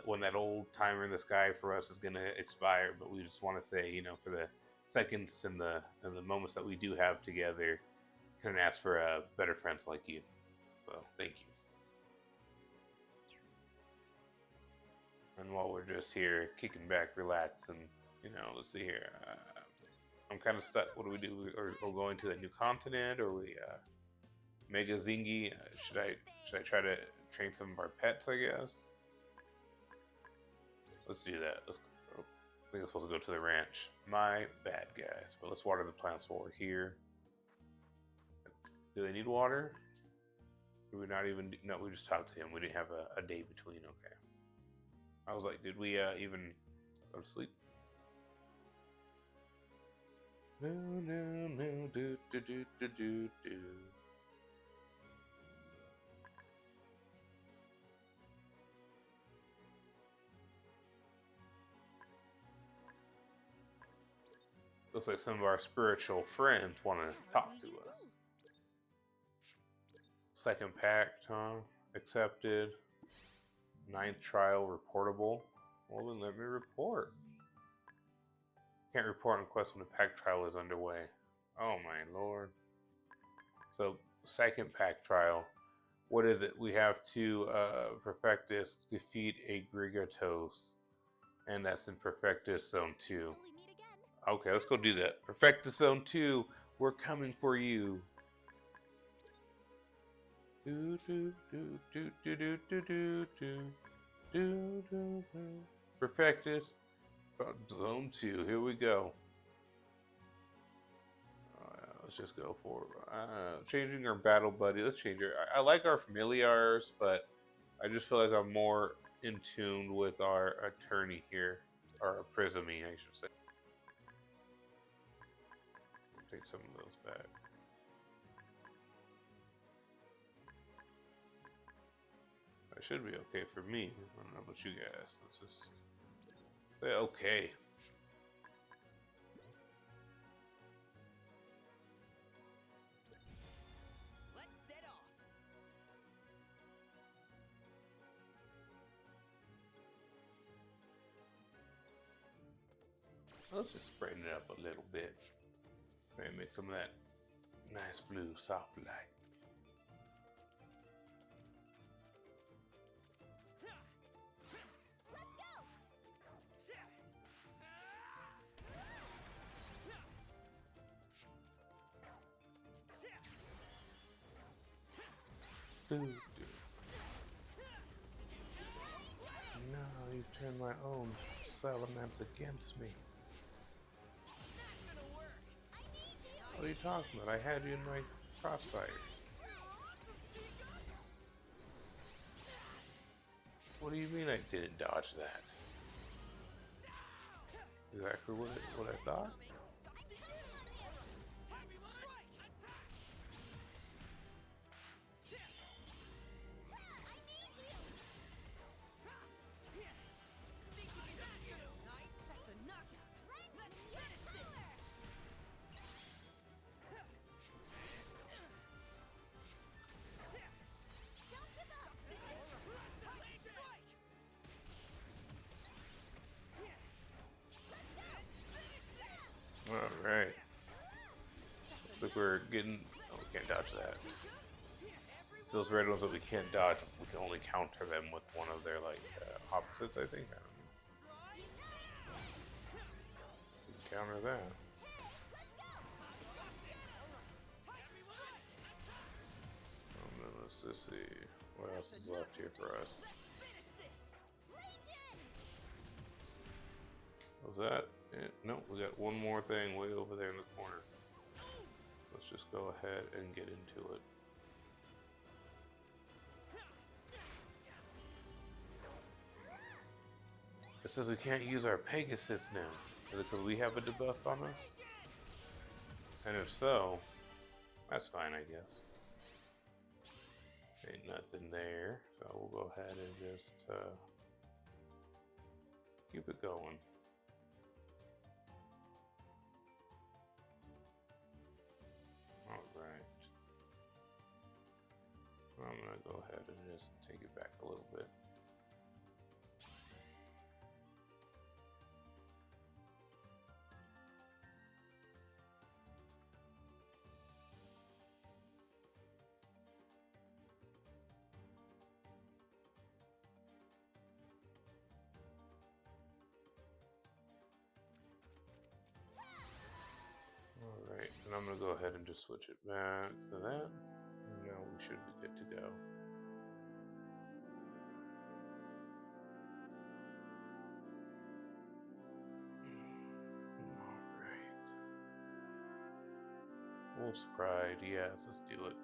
when that old timer in the sky for us is gonna expire, but we just want to say, for the seconds and the moments that we do have together, couldn't ask for better friends like you. So thank you. And while we're just here kicking back, relaxing, let's see here. I'm kind of stuck. What do we do? We're going to a new continent, or we Mega Zingy? Should I try to train some of our pets? I guess. Let's do that. I think I'm supposed to go to the ranch. My bad, guys. But let's water the plants while we're here. Do they need water? Do we not even? No, we just talked to him. We didn't have a day between. Okay. I was like, did we even go to sleep? No, do. Looks like some of our spiritual friends want to talk to us. Second pact, huh? Accepted. 9th trial reportable. Well, then let me report. Can't report on quest when the pact trial is underway. Oh my lord. So, second pact trial. What is it? We have to Perfectus defeat a Grigatos. And that's in Perfectus Zone 2. Okay, let's go do that. Perfectus Zone 2, we're coming for you. Perfectus Zone 2, here we go. Let's just go for changing our battle buddy. Let's change it. I like our familiars, but I just feel like I'm more in tune with our attorney here, or prismy, I should say. Take some of those back. That should be okay for me. I don't know about you guys. Let's just say okay. Let's set off. Let's just brighten it up a little bit. Maybe make some of that nice blue soft light. No, you've turned my own salamence against me. What are you talking about? I had you in my crossfire. What do you mean I didn't dodge that? Exactly what I thought? Alright. Looks like we're getting... Oh, we can't dodge that. It's those red ones that we can't dodge. We can only counter them with one of their, like, opposites, I think. I don't know. We can counter that. Let's just see. What else is left here for us? Was that it? Nope, we got one more thing way over there in the corner. Let's just go ahead and get into it. It says we can't use our Pegasus now. Is it because we have a debuff on us? And if so, that's fine, I guess. Ain't nothing there, so we'll go ahead and just keep it going. Alright. I'm gonna go ahead and just take it back a little bit. Alright, and I'm going to go ahead and just switch it back to that. And now we should be good to go. Alright. Wolf's Pride, yes, let's do it.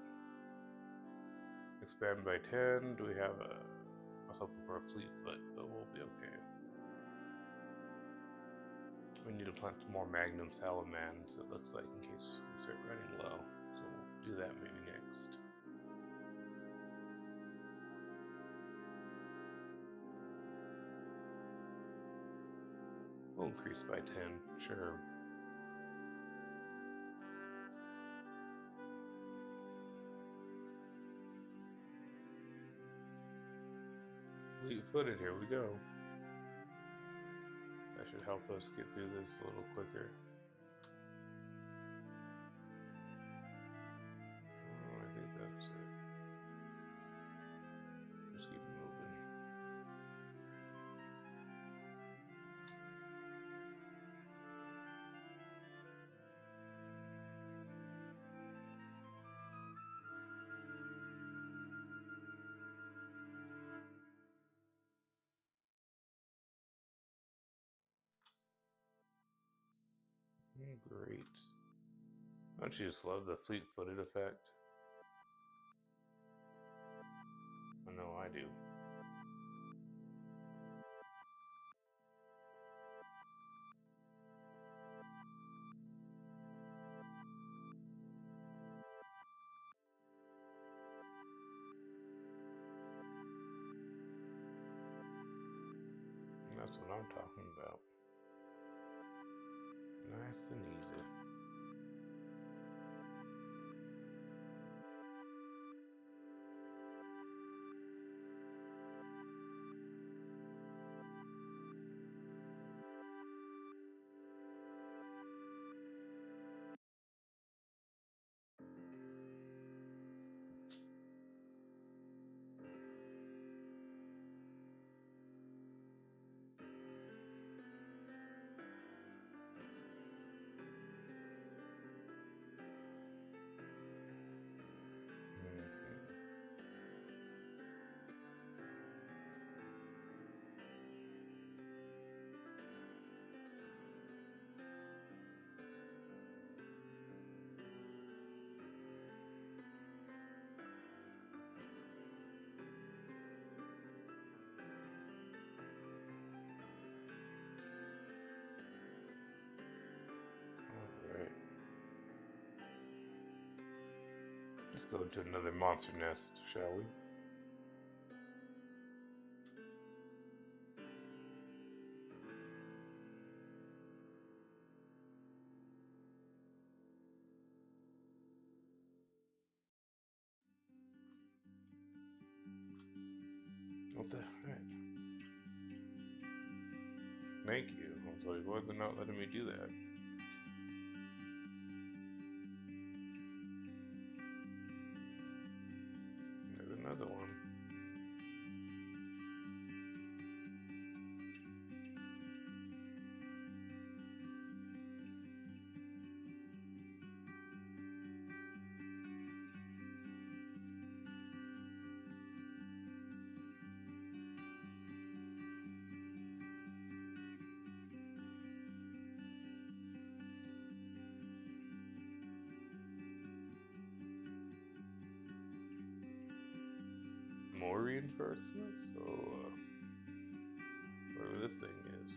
Expand by 10. Do we have a... I was hoping for a fleet foot, but we'll be okay. We need to plant some more Magnum Salamans, it looks like, in case we start running low. So we'll do that maybe next. We'll increase by 10, sure. Fleet-footed, here we go. That should help us get through this a little quicker. Oh, I think that's it. Just keep moving. Great. Don't you just love the fleet-footed effect? I know I do. That's what I'm talking about. Nice and easy. Let's go into another monster nest, shall we? What the heck? Thank you. I was like, why are they not letting me do that? There's another one. More reinforcements? So, whatever this thing is.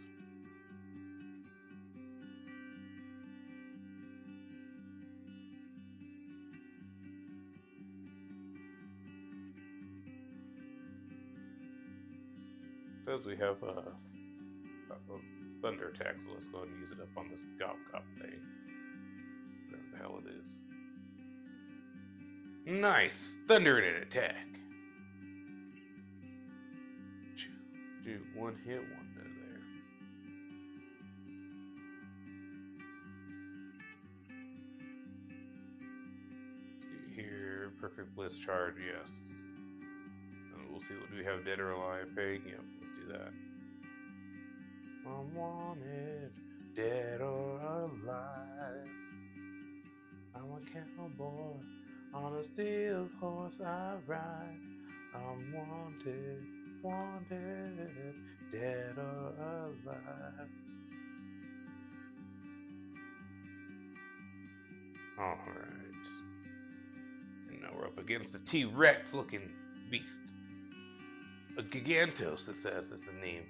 Says we have a thunder attack, so let's go ahead and use it up on this Gop thing. Whatever the hell it is. Nice! Thunder in an attack! Dude, one hit wonder there. See here, perfect bliss charge, yes. And we'll see what do we have, dead or alive paying? Yep, let's do that. I'm wanted, dead or alive. I'm a cowboy, on a steel horse I ride. I'm wanted, dead or alive. Alright. And now we're up against a T-Rex looking beast. A Gigantos, it says, is the name.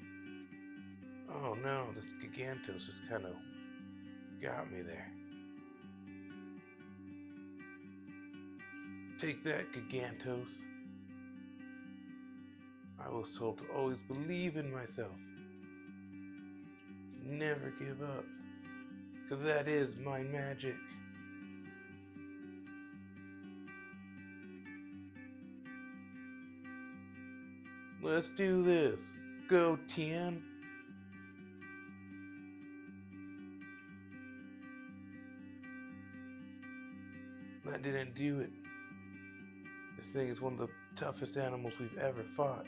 Oh no, this Gigantos just kind of got me there. Take that, Gigantos. I was told to always believe in myself. Never give up. Because that is my magic. Let's do this. Go, Tien. That didn't do it. This thing is one of the toughest animals we've ever fought.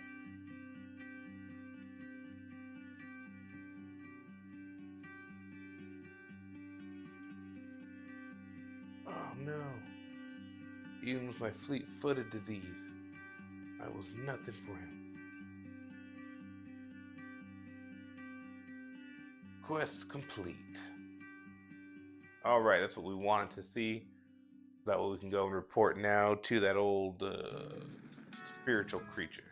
Oh no. Even with my fleet-footed disease, I was nothing for him. Quest complete. Alright, that's what we wanted to see. That way we can go and report now to that old spiritual creature.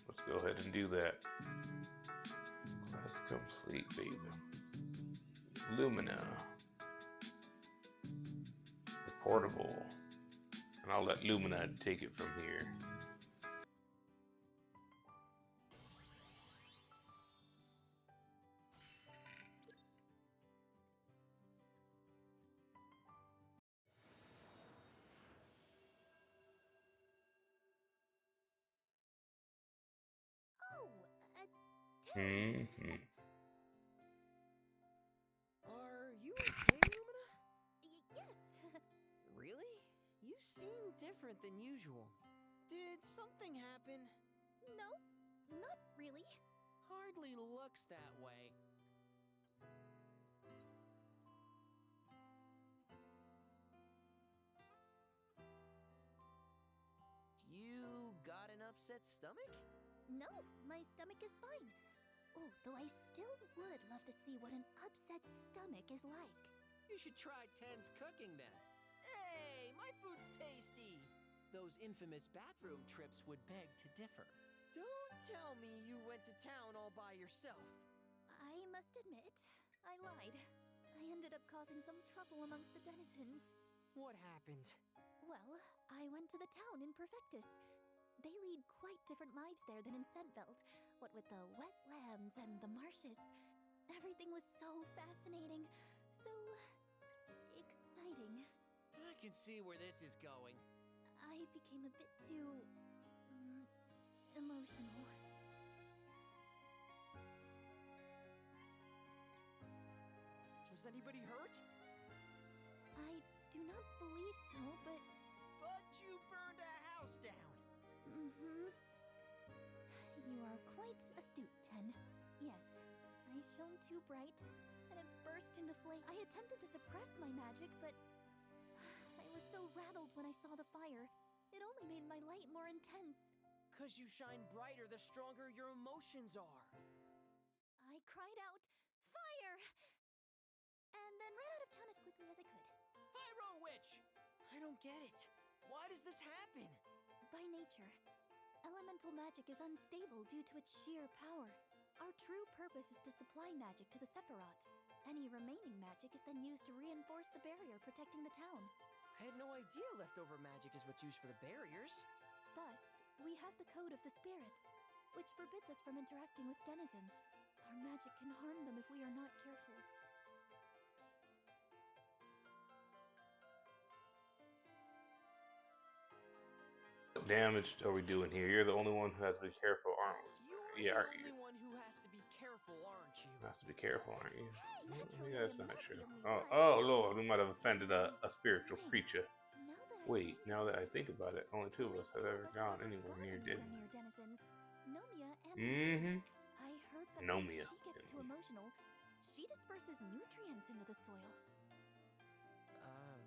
Let's go ahead and do that. Quest complete, baby. Lumina. Portable. And I'll let Lumina take it from here. Mm-hmm. Are you okay, Lumina? Yes. Really? You seem different than usual. Did something happen? No, not really. Hardly looks that way. You got an upset stomach? No, my stomach is fine. Oh, though I still would love to see what an upset stomach is like. You should try Ten's cooking then. Hey, my food's tasty! Those infamous bathroom trips would beg to differ. Don't tell me you went to town all by yourself. I must admit, I lied. I ended up causing some trouble amongst the denizens. What happened? Well, I went to the town in Perfectus. They lead quite different lives there than in Sedveld, what with the wetlands and the marshes. Everything was so fascinating, so exciting. I can see where this is going. I became a bit too emotional. Was anybody hurt? I do not believe so, but But you burned a house down. You are quite astute, Ten. Yes, I shone too bright, and it burst into flame. I attempted to suppress my magic, but I was so rattled when I saw the fire. It only made my light more intense. 'Cause you shine brighter the stronger your emotions are. I cried out, "Fire!" and then ran out of town as quickly as I could. don't get it. Why does this happen? By nature, elemental magic is unstable due to its sheer power. Our true purpose is to supply magic to the Sephiroth. Any remaining magic is then used to reinforce the barrier protecting the town. I had no idea leftover magic is what's used for the barriers. Thus, we have the Code of the Spirits, which forbids us from interacting with denizens. Our magic can harm them if we are not careful. What damage are we doing here? You're the only one who has to be careful, aren't we? You're Yeah, the only one who has to be careful, aren't you? Has to be careful, aren't you? Naturally, Yeah, that's I'm not not true. the only Oh, one. oh Lord, we might have offended a spiritual Wait, creature. Wait, now that I think about it, only two of us have ever gone anywhere near denizens. denizens. Nomia and Mm-hmm. I heard that Nomia. when she gets too emotional, she disperses nutrients into the soil.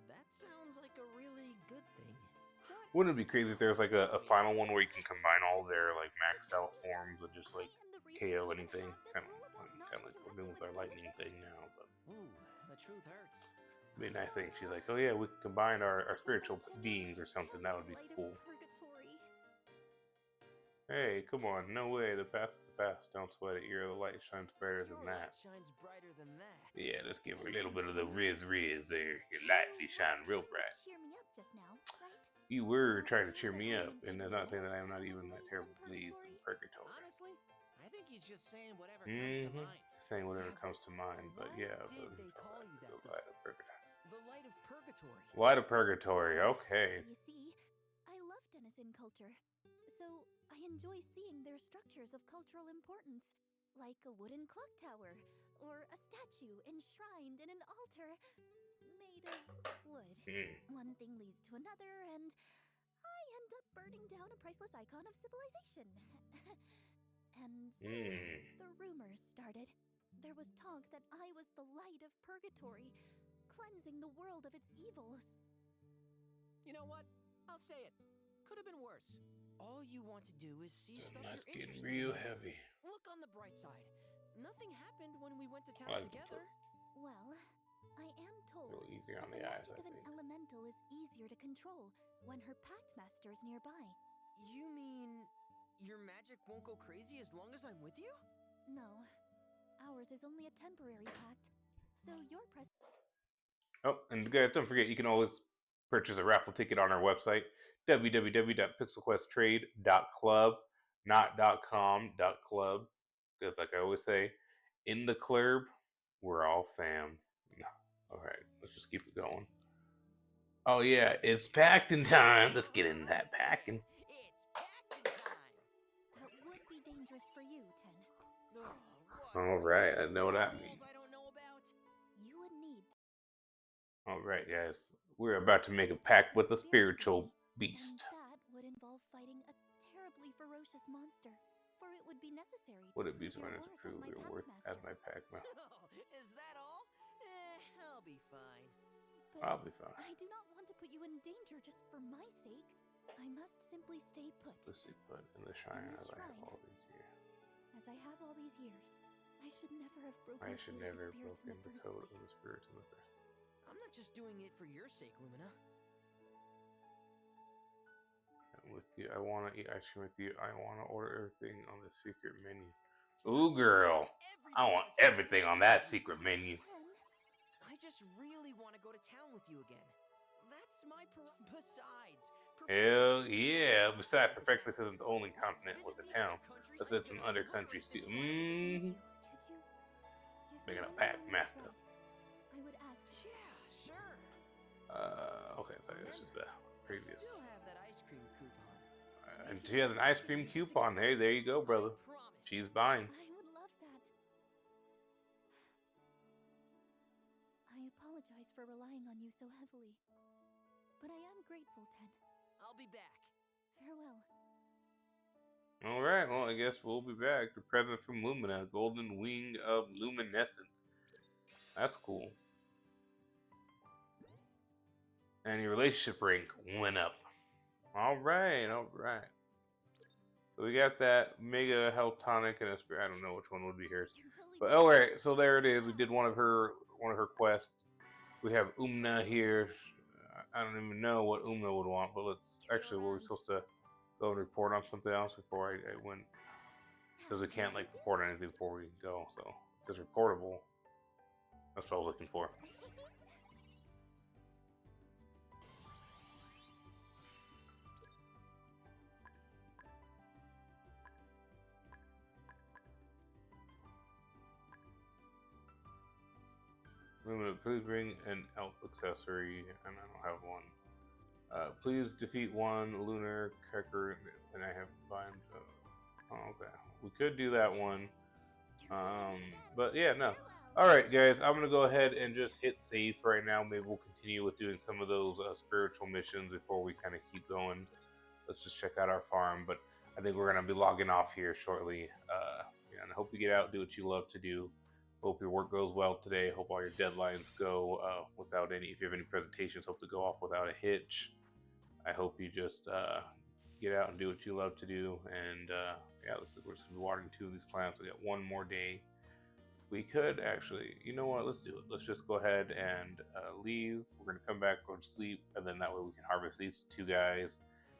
That sounds like a really good thing. Wouldn't it be crazy if there's like a final one where you can combine all their like maxed out forms and just like KO anything? Kind of like we're doing with our lightning thing now. But Ooh, the truth hurts. it'd be a nice thing. She's like, oh yeah, we can combine our spiritual beings or something. That would be cool. Hey, come on, no way. The past is the past. Don't sweat it. The light shines brighter than that. Shines brighter than that. Yeah, let's give her a little bit of the riz there. Your light be shining real bright. Cheer me up just now, right? You were trying to cheer me up, and that's not saying that I'm not even that terrible pleased in purgatory. Honestly, I think he's just saying whatever comes to mind. Saying whatever comes to mind, but yeah. Why did they call you that? The light of purgatory. The light of purgatory. Light of purgatory. Okay. You see, I love denizen culture, so I enjoy seeing their structures of cultural importance, like a wooden clock tower or a statue enshrined in an altar made of wood. One thing leads to another, and I end up burning down a priceless icon of civilization. And so the rumors started. There was talk that I was the light of purgatory, cleansing the world of its evils. You know what? I'll say it. Could have been worse. All you want to do is see stuff That's you're getting interested real in. heavy. Look on the bright side. Nothing happened when we went to town together. Well, I am told A little easier on that the eyes, magic I of an think. elemental is easier to control when her pact master is nearby. You mean your magic won't go crazy as long as I'm with you? No, ours is only a temporary pact, so your presence. Oh, and guys, don't forget you can always purchase a raffle ticket on our website, www.pixelquesttrade.club, not .com, .club. Because like I always say, in the club, we're all fam. No. Alright, let's just keep it going. Oh yeah, it's packing time. Let's get into that packing. It's packing time. That would be dangerous for you, Ten. Alright, I know what that means. I don't know about. You would need. Alright, guys, we're about to make a pact with a spiritual beast. And that would involve fighting a terribly ferocious monster, for it would be necessary. Would it be prove your trying to worth prove as my your worth pact as my pact master? Is that all? I'll be fine. But I'll be fine. I do not want to put you in danger just for my sake. I must simply stay put. Let's see, put in the shrine this as I have shrine. all these years. As I have all these years, I should never have broken I the should code of never the have spirits in broken the the code first of the place. spirits in the first. I'm not just doing it for your sake, Lumina. I'm with you. I want to eat ice cream with you. I want to order everything on the secret menu. Ooh, girl. I want everything on that secret menu. I just really want to go to town with you again. That's my besides. Hell yeah. Besides, Perfectus isn't the only continent with a town. Let's visit some other countries too. Could you give Making me a pact one master. right? I would ask. Yeah, sure. Okay, sorry, this is the previous. Still have that ice cream coupon. And she has an ice cream coupon. Hey, there you go, brother. She's buying. I would love that. I apologize for relying on you so heavily, but I am grateful, Ten. I'll be back. Farewell. Alright, well, I guess we'll be back. The present from Lumina, Golden Wing of Luminescence. That's cool. And your relationship rank went up. Alright, alright. So we got that Mega Health Tonic and a Spirit. I don't know which one would be hers. But alright, so there it is. We did one of her quests. We have Umna here. I don't even know what Uma would want, but let's actually, were we supposed to go and report on something else before I went? It says we can't like report on anything before we go, so it says reportable. That's what I was looking for. Limited, please bring an elf accessory, and I don't have one. Please defeat one lunar kicker, and I have to find. Oh, okay, we could do that one. But yeah, no. All right, guys, I'm gonna go ahead and just hit save for right now. Maybe we'll continue with doing some of those spiritual missions before we kind of keep going. Let's just check out our farm, but I think we're gonna be logging off here shortly. Yeah, and I hope you get out, do what you love to do. Hope your work goes well today. Hope all your deadlines go without any. If you have any presentations, hope to go off without a hitch. I hope you just get out and do what you love to do. And yeah, looks like we're just gonna be watering 2 of these plants. We got 1 more day. We could actually, you know what? Let's do it. Let's just go ahead and leave. We're gonna come back, go to sleep, and then that way we can harvest these 2 guys.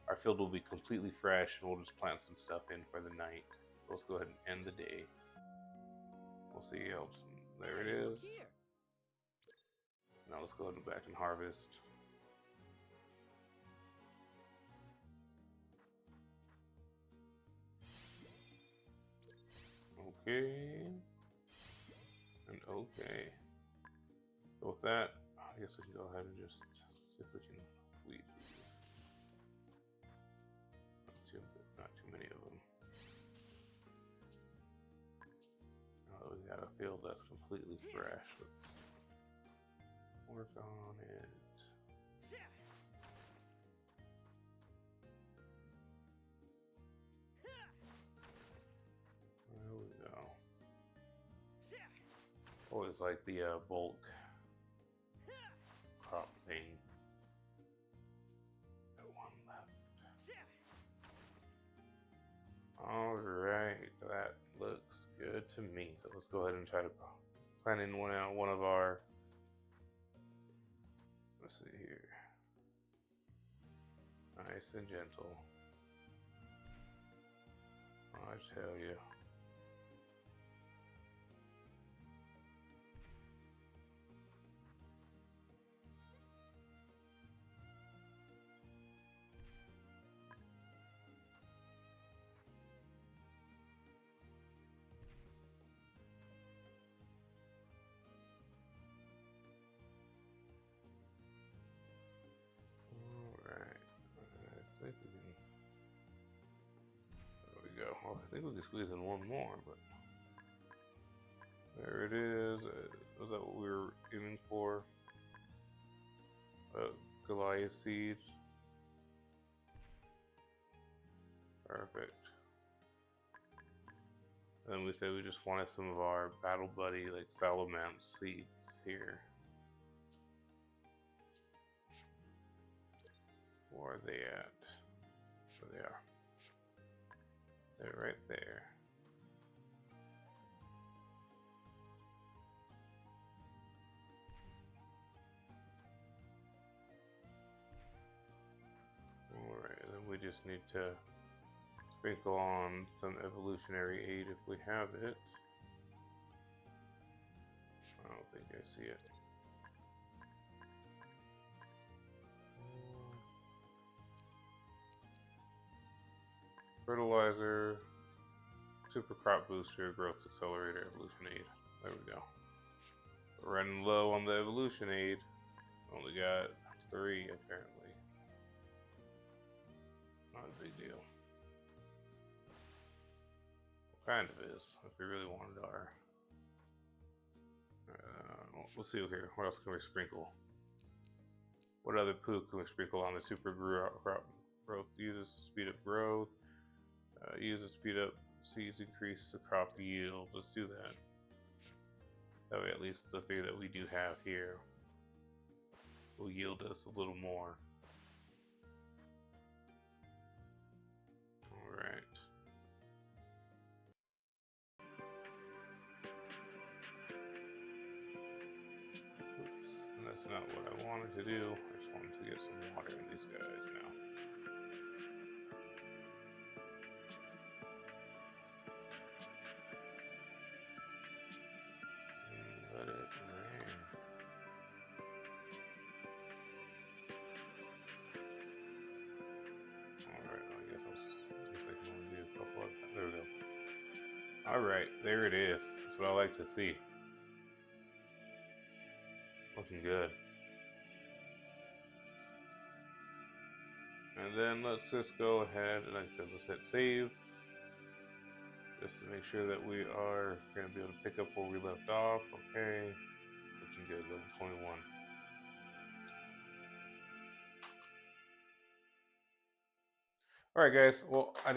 Our field will be completely fresh, and we'll just plant some stuff in for the night. So let's go ahead and end the day. We'll see. There it is. Now let's go ahead and back and harvest. Okay. And okay. So with that, I guess we can go ahead and just see if we can weed these. Not too many of them. Oh, we got a field that's completely fresh. Let's work on it. There we go. Always like the bulk crop thing. Got 1 left. Alright, that looks good to me. So let's go ahead and try to plan in one of our. Let's see here. Nice and gentle. I tell you. I think we can. There we go. Well, I think we can squeeze in 1 more, but there it is. Was that what we were aiming for? Goliath seed. Perfect. Then we said we just wanted some of our battle buddy, like salamandra seeds here. Where are they at? There they are. They're right there. Alright, then we just need to sprinkle on some evolutionary aid if we have it. I don't think I see it. Fertilizer, super crop booster, growth accelerator, evolution aid. There we go. We're running low on the evolution aid. Only got 3 apparently. Not a big deal. Kind of is, if we really wanted our. We'll see here. What else can we sprinkle? What other poo can we sprinkle on the super crop growth? Uses to speed up growth. Uses to speed up seeds, increase the crop yield. Let's do that. That way, at least the 3 that we do have here will yield us a little more. All right. Oops, and that's not what I wanted to do. I just wanted to get some water in these guys, you know. Let it rain. Alright, I guess I can only do a couple of times. There we go. Alright, there it is. That's what I like to see. Looking good. And then let's just go ahead and, like I said, let's hit save. Just to make sure that we are going to be able to pick up where we left off. Okay. Looking good. Level 21. Alright guys, well, I